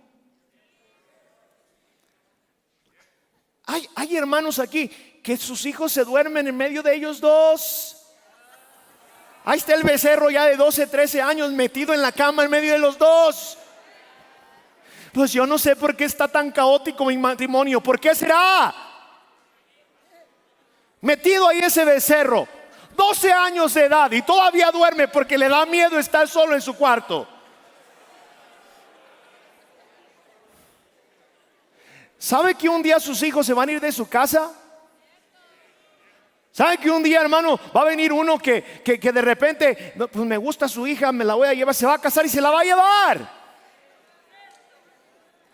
Hay hermanos aquí que sus hijos se duermen en medio de ellos dos. Ahí está el becerro ya de 12, 13 años metido en la cama en medio de los dos. Pues yo no sé por qué está tan caótico mi matrimonio. ¿Por qué será? Metido ahí ese becerro, 12 años de edad, y todavía duerme porque le da miedo estar solo en su cuarto. ¿Sabe que un día sus hijos se van a ir de su casa? ¿Sabe que un día, hermano, va a venir uno que de repente, no, pues me gusta su hija, me la voy a llevar, se va a casar y se la va a llevar?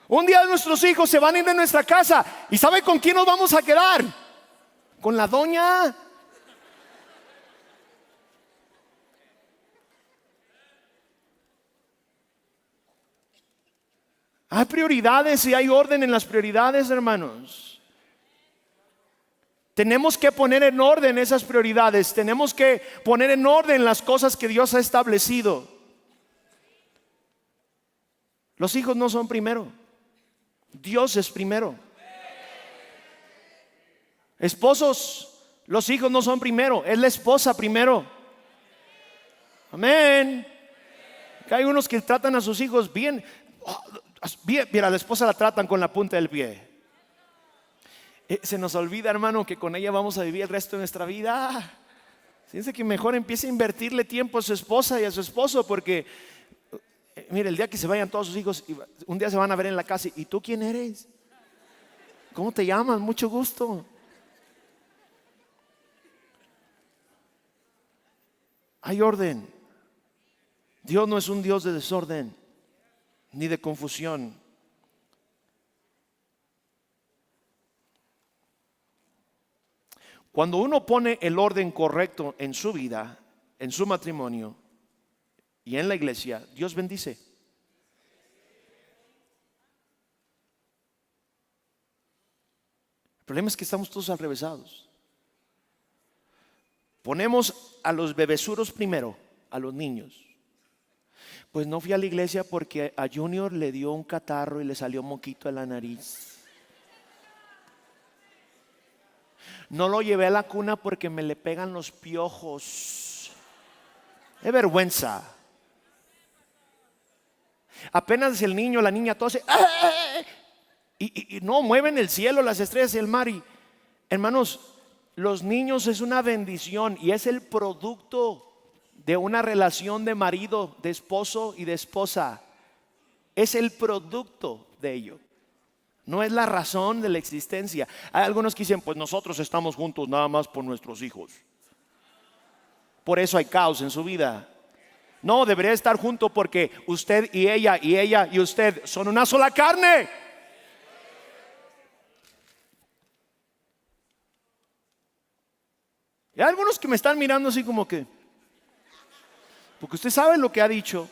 Un día nuestros hijos se van a ir de nuestra casa, ¿y sabe con quién nos vamos a quedar? Con la doña. Hay prioridades y hay orden en las prioridades, hermanos. Tenemos que poner en orden esas prioridades. Tenemos que poner en orden las cosas que Dios ha establecido. Los hijos no son primero. Dios es primero. Esposos, los hijos no son primero, es la esposa primero. Amén. Que hay unos que tratan a sus hijos bien. Mira, a la esposa la tratan con la punta del pie. Se nos olvida, hermano, que con ella vamos a vivir el resto de nuestra vida. Fíjense que mejor empiece a invertirle tiempo a su esposa y a su esposo, porque mire, el día que se vayan todos sus hijos, un día se van a ver en la casa. ¿Y tú quién eres? ¿Cómo te llamas? Mucho gusto. Hay orden. Dios no es un Dios de desorden ni de confusión. Cuando uno pone el orden correcto en su vida, en su matrimonio y en la iglesia, Dios bendice. El problema es que estamos todos alrevesados. Ponemos a los bebesuros primero, a los niños. Pues no fui a la iglesia porque a Junior le dio un catarro y le salió moquito de la nariz. No lo llevé a la cuna porque me le pegan los piojos. ¡Qué vergüenza! Apenas el niño, la niña tose, ¡ah! Y no mueven el cielo, las estrellas y el mar. Y, hermanos, los niños es una bendición y es el producto de una relación de marido, de esposo y de esposa. Es el producto de ello. No es la razón de la existencia. Hay algunos que dicen, pues nosotros estamos juntos nada más por nuestros hijos. Por eso hay caos en su vida. No, debería estar junto porque usted y ella y usted son una sola carne. Y hay algunos que me están mirando así como que, porque usted sabe lo que ha dicho.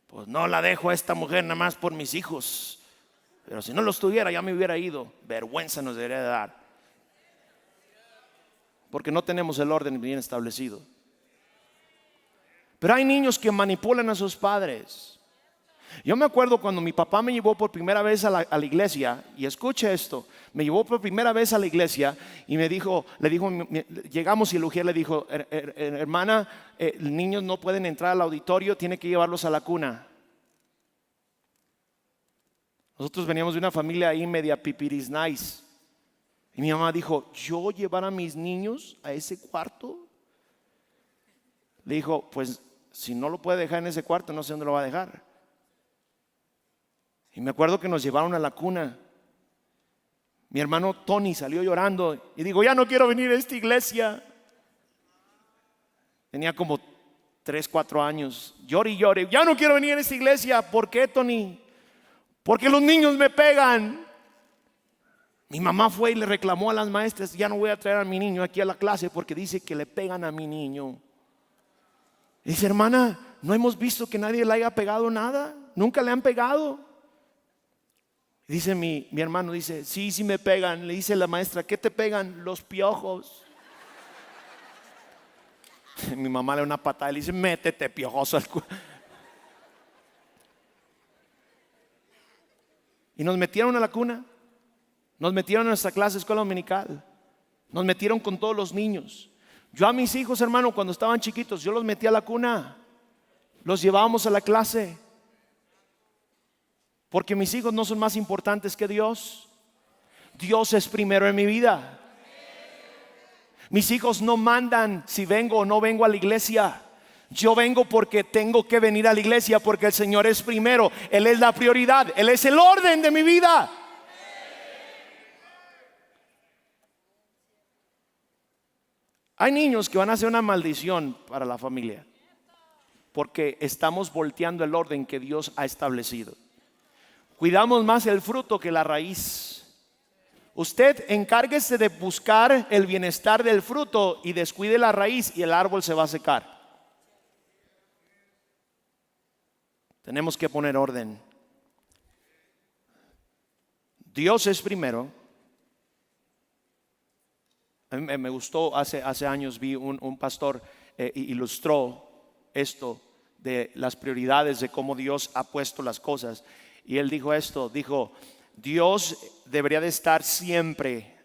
Pues no la dejo a esta mujer nada más por mis hijos. Pero si no los tuviera ya me hubiera ido. Vergüenza nos debería de dar. Porque no tenemos el orden bien establecido. Pero hay niños que manipulan a sus padres. Yo me acuerdo cuando mi papá me llevó por primera vez a la iglesia. Y escuche esto. Me llevó por primera vez a la iglesia. Y le dijo, llegamos y el ujier le dijo, hermana, niños no pueden entrar al auditorio, tiene que llevarlos a la cuna. Nosotros veníamos de una familia ahí media pipiris nice. Y mi mamá dijo, ¿yo llevar a mis niños a ese cuarto? Le dijo, pues si no lo puede dejar en ese cuarto, no sé dónde lo va a dejar. Y me acuerdo que nos llevaron a la cuna. Mi hermano Tony salió llorando y digo, ya no quiero venir a esta iglesia. Tenía como 3, 4 años. Llore y llore, ya no quiero venir a esta iglesia. ¿Por qué, Tony? Porque los niños me pegan. Mi mamá fue y le reclamó a las maestras, ya no voy a traer a mi niño aquí a la clase porque dice que le pegan a mi niño. Y dice, hermana, ¿no hemos visto que nadie le haya pegado nada? ¿Nunca le han pegado? Dice mi hermano, dice, sí me pegan. Le dice la maestra, ¿qué te pegan? Los piojos. Mi mamá le da una patada y le dice, métete piojoso al cuerpo. Y nos metieron a la cuna. Nos metieron a nuestra clase de escuela dominical. Nos metieron con todos los niños. Yo a mis hijos, hermano, cuando estaban chiquitos, yo los metí a la cuna. Los llevábamos a la clase. Porque mis hijos no son más importantes que Dios. Dios es primero en mi vida. Mis hijos no mandan si vengo o no vengo a la iglesia. Yo vengo porque tengo que venir a la iglesia, porque el Señor es primero. Él es la prioridad, Él es el orden de mi vida. Hay niños que van a ser una maldición para la familia, porque estamos volteando el orden que Dios ha establecido. Cuidamos más el fruto que la raíz. Usted encárguese de buscar el bienestar del fruto y descuide la raíz y el árbol se va a secar. Tenemos que poner orden. Dios es primero. A mí me gustó, hace años vi un pastor ilustró esto de las prioridades, de cómo Dios ha puesto las cosas. Y él dijo esto, dijo, Dios debería de estar siempre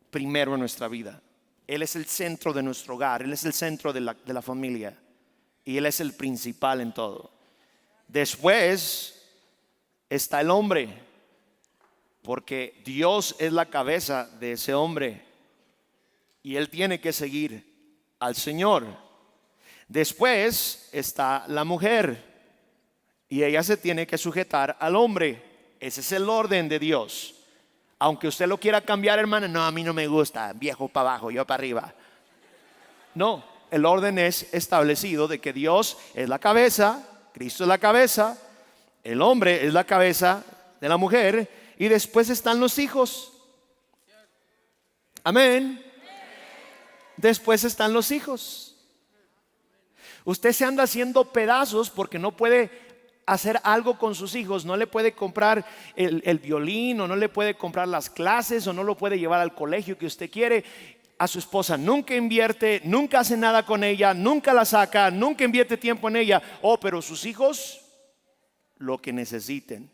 primero en nuestra vida. Él es el centro de nuestro hogar, Él es el centro de la familia. Y Él es el principal en todo. Después está el hombre, porque Dios es la cabeza de ese hombre y él tiene que seguir al Señor. Después está la mujer y ella se tiene que sujetar al hombre. Ese es el orden de Dios. Aunque usted lo quiera cambiar, hermana, no, a mí no me gusta, viejo para abajo, yo para arriba. No, el orden es establecido de que Dios es la cabeza, Cristo es la cabeza, el hombre es la cabeza de la mujer y después están los hijos. Amén. Después están los hijos. Usted se anda haciendo pedazos porque no puede hacer algo con sus hijos. No le puede comprar el violín, o no le puede comprar las clases, o no lo puede llevar al colegio que usted quiere. A su esposa nunca invierte, nunca hace nada con ella, nunca la saca, nunca invierte tiempo en ella. Pero sus hijos, lo que necesiten.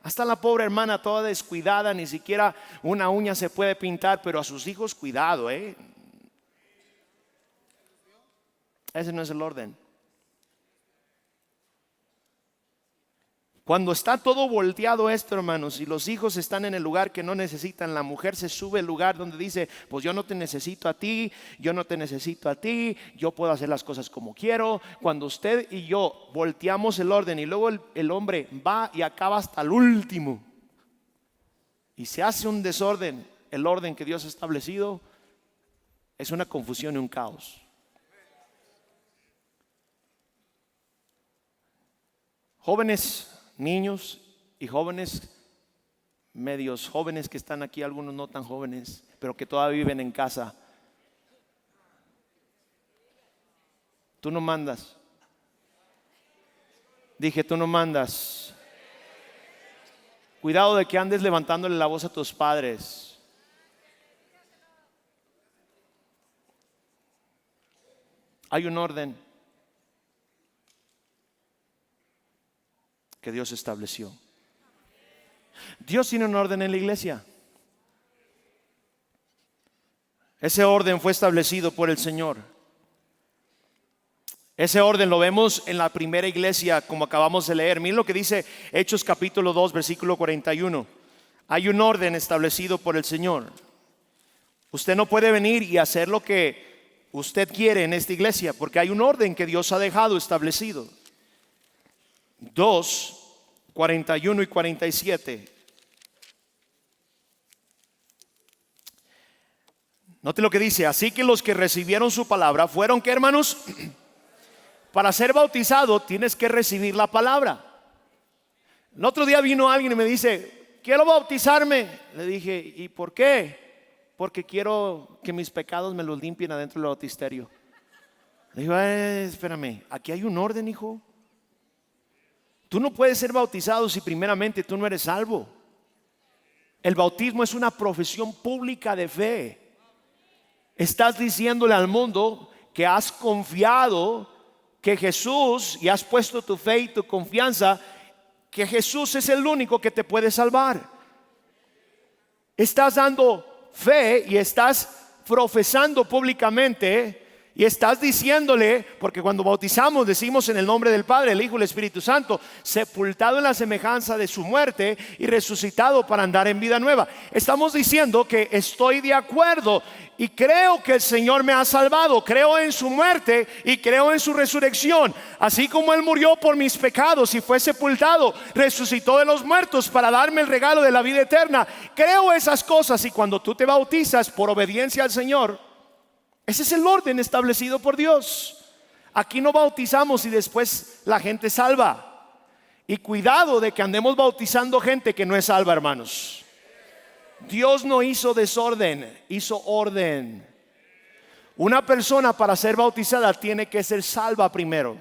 Hasta la pobre hermana toda descuidada, ni siquiera una uña se puede pintar, pero a sus hijos cuidado, Ese no es el orden. Cuando está todo volteado esto, hermanos, y los hijos están en el lugar que no necesitan, la mujer se sube al lugar donde dice, pues yo no te necesito a ti, yo no te necesito a ti, yo puedo hacer las cosas como quiero. Cuando usted y yo volteamos el orden y luego el hombre va y acaba hasta el último y se hace un desorden, el orden que Dios ha establecido es una confusión y un caos. Jóvenes, niños y jóvenes, medios jóvenes que están aquí, algunos no tan jóvenes, pero que todavía viven en casa. Tú no mandas. Dije, tú no mandas. Cuidado de que andes levantándole la voz a tus padres. Hay un orden que Dios estableció. Dios tiene un orden en la iglesia. Ese orden fue establecido por el Señor. Ese orden lo vemos en la primera iglesia, como acabamos de leer. Miren lo que dice Hechos capítulo 2 versículo 41. Hay un orden establecido por el Señor. Usted no puede venir y hacer lo que usted quiere en esta iglesia, porque hay un orden que Dios ha dejado establecido. 2, 41 y 47. Note lo que dice: así que los que recibieron su palabra fueron, ¿qué, hermanos? Para ser bautizado tienes que recibir la palabra. El otro día vino alguien y me dice, quiero bautizarme. Le dije, ¿y por qué? Porque quiero que mis pecados me los limpien adentro del bautisterio. Le digo, espérame, aquí hay un orden, hijo. Tú no puedes ser bautizado si primeramente tú no eres salvo. El bautismo es una profesión pública de fe. Estás diciéndole al mundo que has confiado que Jesús, y has puesto tu fe y tu confianza, que Jesús es el único que te puede salvar. Estás dando fe y estás profesando públicamente. Y estás diciéndole, porque cuando bautizamos decimos en el nombre del Padre, el Hijo y el Espíritu Santo, sepultado en la semejanza de su muerte y resucitado para andar en vida nueva. Estamos diciendo que estoy de acuerdo y creo que el Señor me ha salvado, creo en su muerte y creo en su resurrección. Así como Él murió por mis pecados y fue sepultado, resucitó de los muertos para darme el regalo de la vida eterna. Creo esas cosas, y cuando tú te bautizas por obediencia al Señor, ese es el orden establecido por Dios. Aquí no bautizamos y después la gente salva. Y cuidado de que andemos bautizando gente que no es salva, hermanos. Dios no hizo desorden, hizo orden. Una persona para ser bautizada tiene que ser salva primero.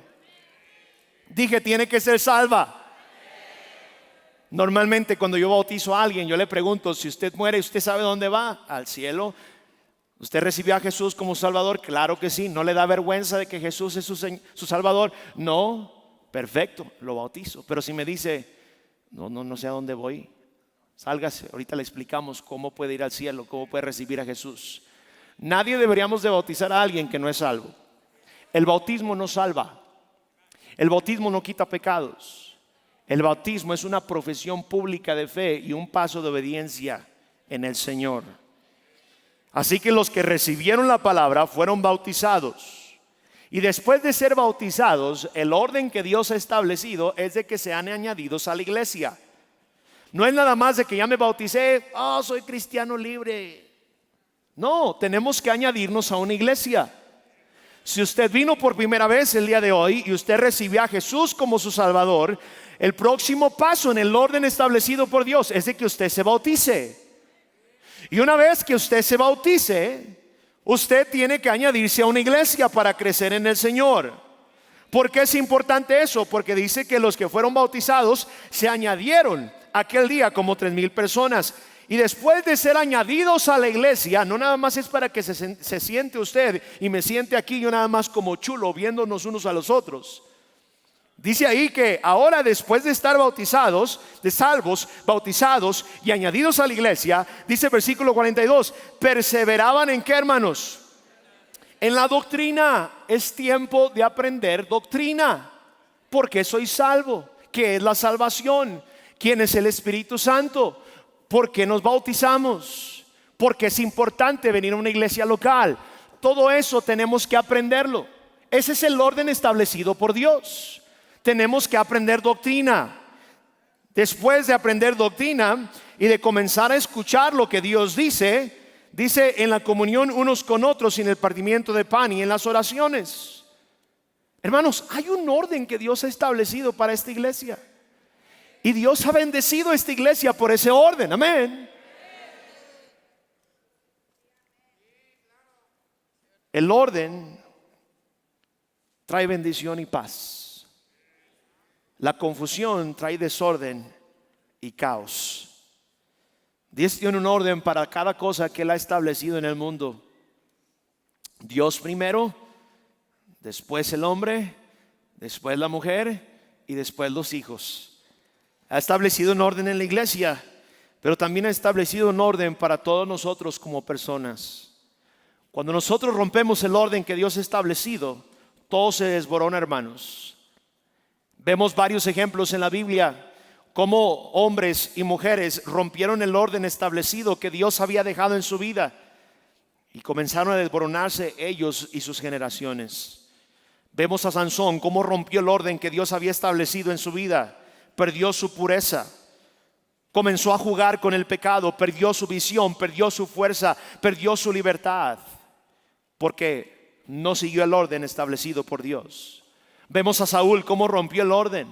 Dije, tiene que ser salva. Normalmente cuando yo bautizo a alguien, yo le pregunto, si usted muere, ¿usted sabe dónde va? Al cielo. ¿Usted recibió a Jesús como Salvador? Claro que sí. ¿No le da vergüenza de que Jesús es su Salvador? No. Perfecto, lo bautizo. Pero si me dice, no sé a dónde voy, sálgase, ahorita le explicamos cómo puede ir al cielo, cómo puede recibir a Jesús. Nadie deberíamos de bautizar a alguien que no es salvo. El bautismo no salva. El bautismo no quita pecados. El bautismo es una profesión pública de fe y un paso de obediencia en el Señor. Así que los que recibieron la palabra fueron bautizados. Y después de ser bautizados, el orden que Dios ha establecido es de que sean añadidos a la iglesia. No es nada más de que ya me bauticé, soy cristiano libre. No, tenemos que añadirnos a una iglesia. Si usted vino por primera vez el día de hoy y usted recibió a Jesús como su Salvador, el próximo paso en el orden establecido por Dios es de que usted se bautice. Y una vez que usted se bautice, usted tiene que añadirse a una iglesia para crecer en el Señor. ¿Por qué es importante eso? Porque dice que los que fueron bautizados se añadieron aquel día como 3,000 personas. Y después de ser añadidos a la iglesia, no nada más es para que se siente usted y me siente aquí yo nada más como chulo viéndonos unos a los otros. Dice ahí que ahora, después de estar bautizados, de salvos, bautizados y añadidos a la iglesia, dice el versículo 42, perseveraban en qué, hermanos? En la doctrina. Es tiempo de aprender doctrina. ¿Por qué soy salvo? ¿Qué es la salvación? ¿Quién es el Espíritu Santo? ¿Por qué nos bautizamos? ¿Por qué es importante venir a una iglesia local? Todo eso tenemos que aprenderlo. Ese es el orden establecido por Dios. Tenemos que aprender doctrina. Después de aprender doctrina y de comenzar a escuchar lo que Dios dice en la comunión unos con otros y en el partimiento de pan y en las oraciones. Hermanos, hay un orden que Dios ha establecido para esta iglesia. Y Dios ha bendecido a esta iglesia por ese orden, amén. El orden trae bendición y paz. La confusión trae desorden y caos. Dios tiene un orden para cada cosa que Él ha establecido en el mundo. Dios primero, después el hombre, después la mujer y después los hijos. Ha establecido un orden en la iglesia, pero también ha establecido un orden para todos nosotros como personas. Cuando nosotros rompemos el orden que Dios ha establecido, todo se desborona, hermanos. Vemos varios ejemplos en la Biblia cómo hombres y mujeres rompieron el orden establecido que Dios había dejado en su vida y comenzaron a desboronarse ellos y sus generaciones. Vemos a Sansón cómo rompió el orden que Dios había establecido en su vida. Perdió su pureza, comenzó a jugar con el pecado, perdió su visión, perdió su fuerza, perdió su libertad, porque no siguió el orden establecido por Dios. Vemos a Saúl cómo rompió el orden,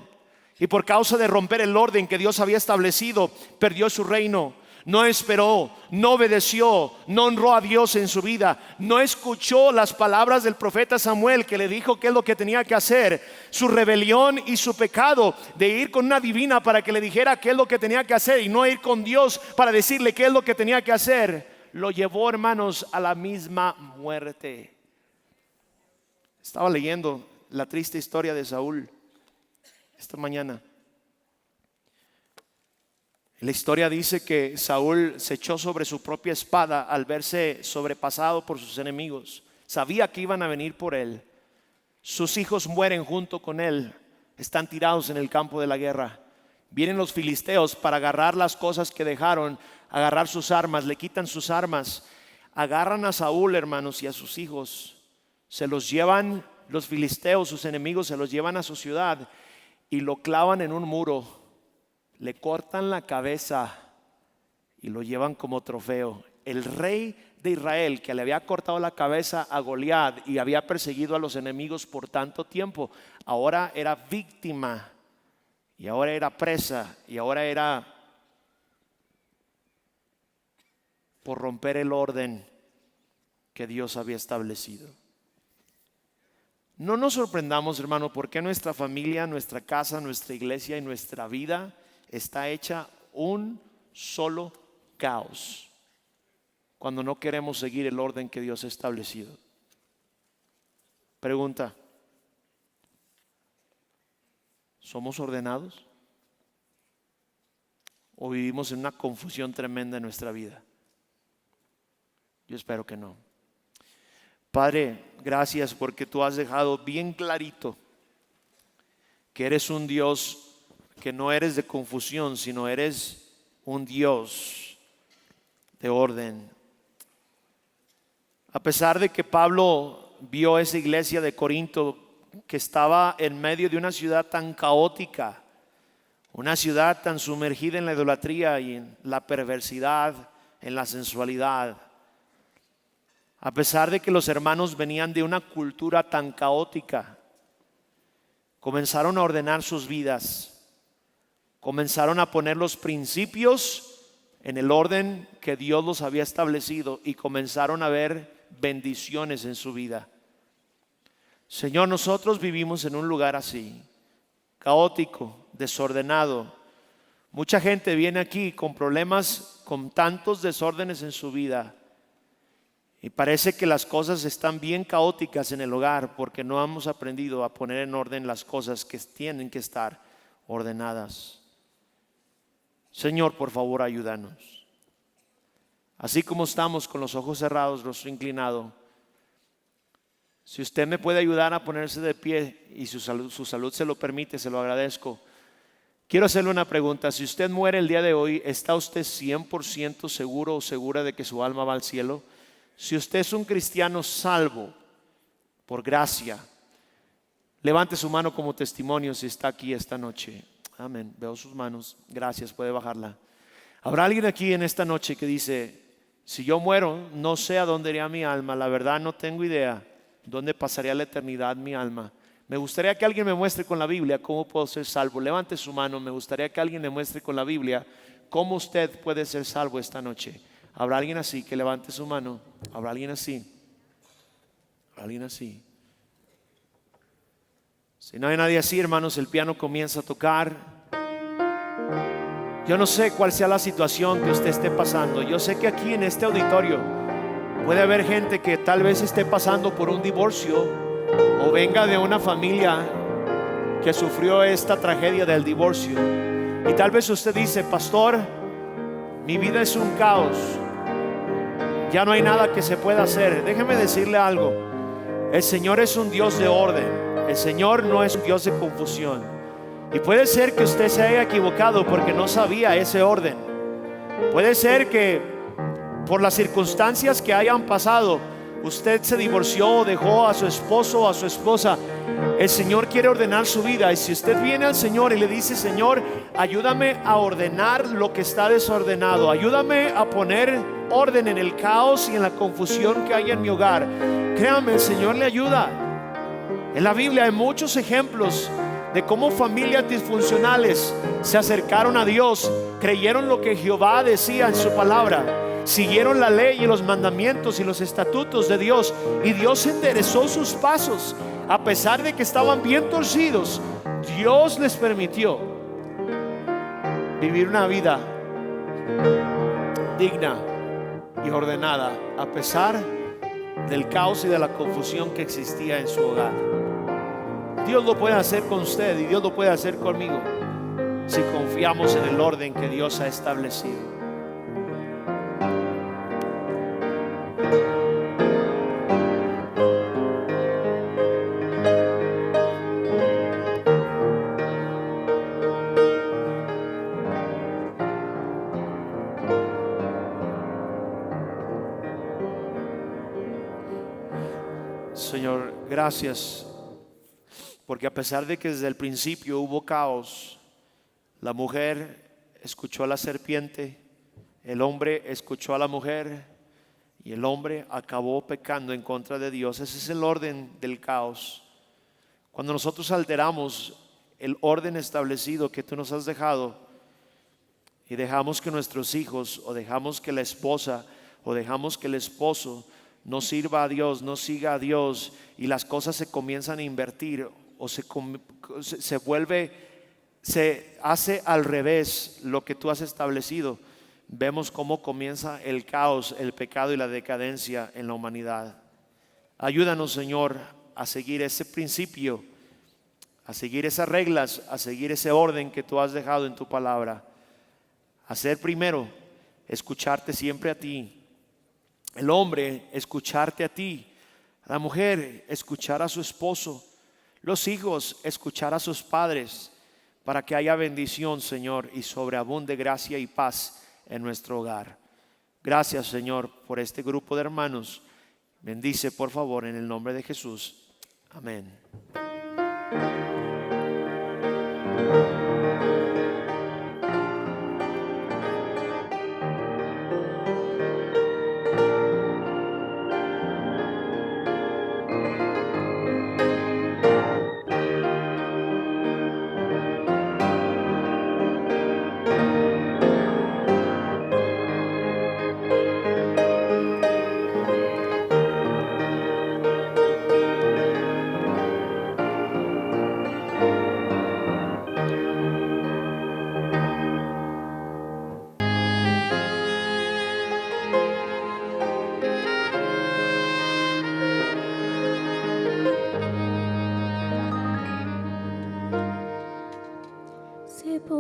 y por causa de romper el orden que Dios había establecido, perdió su reino. No esperó, no obedeció, no honró a Dios en su vida, no escuchó las palabras del profeta Samuel que le dijo qué es lo que tenía que hacer. Su rebelión y su pecado de ir con una divina para que le dijera qué es lo que tenía que hacer y no ir con Dios para decirle qué es lo que tenía que hacer, lo llevó, hermanos, a la misma muerte. Estaba leyendo la triste historia de Saúl esta mañana. La historia dice que Saúl se echó sobre su propia espada al verse sobrepasado por sus enemigos. Sabía que iban a venir por él. Sus hijos mueren junto con él. Están tirados en el campo de la guerra. Vienen los filisteos para agarrar las cosas que dejaron, agarrar sus armas, le quitan sus armas. Agarran a Saúl, hermanos, y a sus hijos. Se los llevan los filisteos, sus enemigos, se los llevan a su ciudad y lo clavan en un muro. Le cortan la cabeza y lo llevan como trofeo. El rey de Israel, que le había cortado la cabeza a Goliat y había perseguido a los enemigos por tanto tiempo, ahora era víctima y ahora era presa y ahora era por romper el orden que Dios había establecido. No nos sorprendamos, hermano, porque nuestra familia, nuestra casa, nuestra iglesia y nuestra vida está hecha un solo caos cuando no queremos seguir el orden que Dios ha establecido. Pregunta: ¿somos ordenados? ¿O vivimos en una confusión tremenda en nuestra vida? Yo espero que no. Padre, gracias porque tú has dejado bien clarito que eres un Dios que no eres de confusión, sino eres un Dios de orden. A pesar de que Pablo vio esa iglesia de Corinto que estaba en medio de una ciudad tan caótica, una ciudad tan sumergida en la idolatría y en la perversidad, en la sensualidad, A pesar de que los hermanos venían de una cultura tan caótica, comenzaron a ordenar sus vidas, comenzaron a poner los principios en el orden que Dios los había establecido y comenzaron a ver bendiciones en su vida. Señor, nosotros vivimos en un lugar así, caótico, desordenado. Mucha gente viene aquí con problemas, con tantos desórdenes en su vida. Y parece que las cosas están bien caóticas en el hogar porque no hemos aprendido a poner en orden las cosas que tienen que estar ordenadas. Señor, por favor, ayúdanos. Así como estamos con los ojos cerrados, rostro inclinado, si usted me puede ayudar a ponerse de pie y su salud se lo permite, se lo agradezco. Quiero hacerle una pregunta. Si usted muere el día de hoy, ¿está usted 100% seguro o segura de que su alma va al cielo? Si usted es un cristiano salvo por gracia, levante su mano como testimonio si está aquí esta noche. Amén. Veo sus manos. Gracias, puede bajarla. Habrá alguien aquí en esta noche que dice: si yo muero, no sé a dónde iría mi alma. La verdad no tengo idea dónde pasaría la eternidad mi alma. Me gustaría que alguien me muestre con la Biblia cómo puedo ser salvo. Levante su mano. Me gustaría que alguien me muestre con la Biblia cómo usted puede ser salvo esta noche. ¿Habrá alguien así? Que levante su mano. ¿Habrá alguien así? ¿Habrá alguien así? Si no hay nadie así, hermanos, el piano comienza a tocar. Yo no sé cuál sea la situación que usted esté pasando. Yo sé que aquí en este auditorio puede haber gente que tal vez esté pasando por un divorcio o venga de una familia que sufrió esta tragedia del divorcio. Y tal vez usted dice: pastor, mi vida es un caos, ya no hay nada que se pueda hacer. Déjeme decirle algo: el Señor es un Dios de orden, el Señor no es un Dios de confusión. Y puede ser que usted se haya equivocado porque no sabía ese orden. Puede ser que por las circunstancias que hayan pasado, usted se divorció, dejó a su esposo o a su esposa. El Señor quiere ordenar su vida. Y si usted viene al Señor y le dice: Señor, ayúdame a ordenar lo que está desordenado, ayúdame a poner orden en el caos y en la confusión que hay en mi hogar, créame, el Señor le ayuda. En la Biblia hay muchos ejemplos de cómo familias disfuncionales se acercaron a Dios, creyeron lo que Jehová decía en su palabra, siguieron la ley y los mandamientos y los estatutos de Dios, y Dios enderezó sus pasos. A pesar de que estaban bien torcidos, Dios les permitió vivir una vida digna y ordenada, a pesar del caos y de la confusión que existía en su hogar. Dios lo puede hacer con usted y Dios lo puede hacer conmigo si confiamos en el orden que Dios ha establecido. Señor, gracias, porque a pesar de que desde el principio hubo caos, la mujer escuchó a la serpiente, el hombre escuchó a la mujer y el hombre acabó pecando en contra de Dios. Ese es el orden del caos. Cuando nosotros alteramos el orden establecido que tú nos has dejado y dejamos que nuestros hijos, o dejamos que la esposa, o dejamos que el esposo no sirva a Dios, no siga a Dios, y las cosas se comienzan a invertir o se hace al revés lo que tú has establecido, vemos cómo comienza el caos, el pecado y la decadencia en la humanidad. Ayúdanos, Señor, a seguir ese principio, a seguir esas reglas, a seguir ese orden que tú has dejado en tu palabra. Hacer primero, escucharte siempre a ti. El hombre, escucharte a ti. La mujer, escuchar a su esposo. Los hijos, escuchar a sus padres, para que haya bendición, Señor, y sobreabunde gracia y paz en nuestro hogar. Gracias, Señor, por este grupo de hermanos. Bendice, por favor, en el nombre de Jesús. Amén.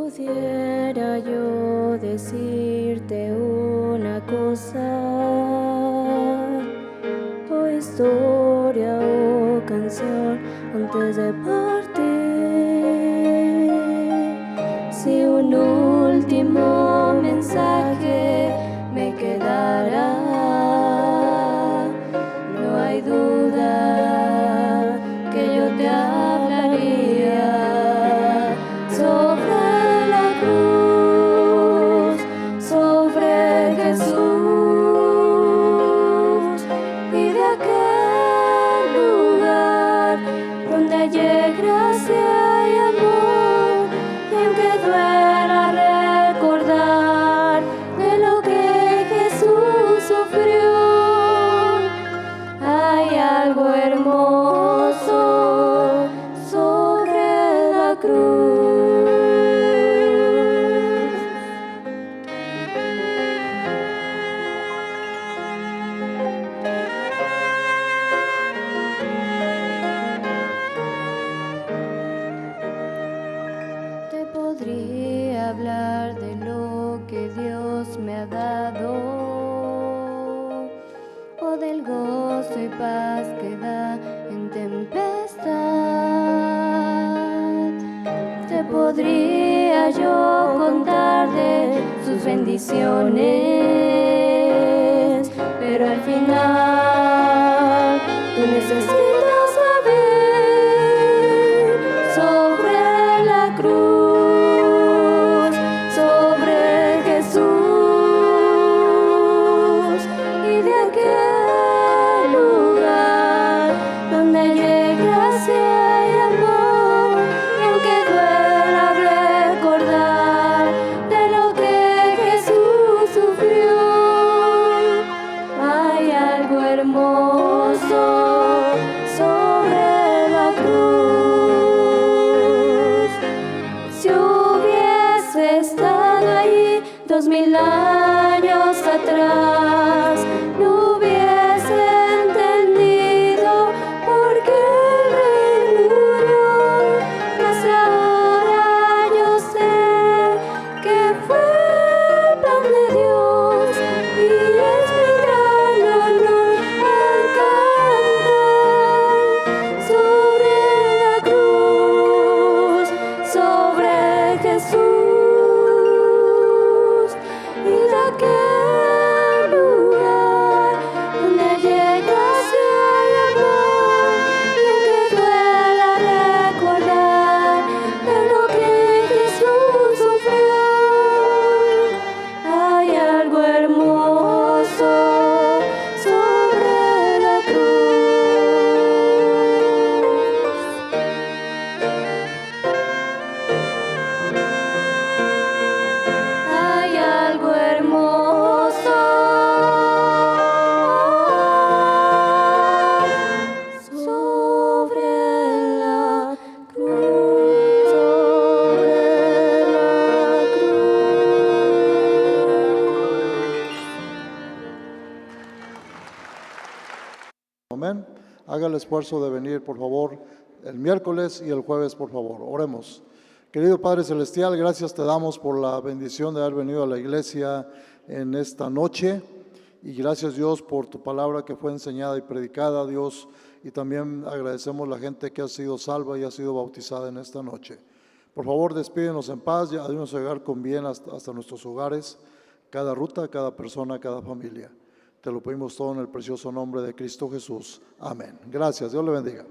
pudiera yo decirte una cosa, o historia o canción antes de partir, si un último mensaje me quedara, no hay duda que yo te hablaría sobre la cruz, sobre Jesús, y de aquel lugar donde hallé gracia y amor, y aunque duela recordar de lo que Jesús sufrió, hay algo hermoso sobre la cruz. Te podría hablar de lo que Dios me ha dado, o del gozo y paz que da en tempestad. Te podría yo contar de sus bendiciones, pero al final tú necesitas saber sobre la cruz, sobre Jesús, y de aquel lugar donde hallé gracia y amor, y aunque duela recordar de lo que Jesús sufrió, hay algo hermoso sobre la cruz. Si hubiese estado allí 2000 años atrás, no hubiese entendido por qué el Rey murió, mas ahora yo sé que fue el plan de Dios, y es mi gran honor el cantar sobre la cruz, sobre Jesús, y de aquel lugar donde hallé gracia y amor, y aunque duela recordar de lo que Jesús sufrió, hay algo hermoso sobre la cruz. Hay algo hermoso sobre la cruz, sobre la cruz. Amén. Haga el esfuerzo de venir, por favor, el miércoles y el jueves, por favor. Oremos. Querido Padre Celestial, gracias te damos por la bendición de haber venido a la iglesia en esta noche. Y gracias, Dios, por tu palabra que fue enseñada y predicada, Dios. Y también agradecemos la gente que ha sido salva y ha sido bautizada en esta noche. Por favor, despídenos en paz y ayúdanos a llegar con bien hasta nuestros hogares, cada ruta, cada persona, cada familia. Te lo pedimos todo en el precioso nombre de Cristo Jesús. Amén. Gracias. Dios le bendiga.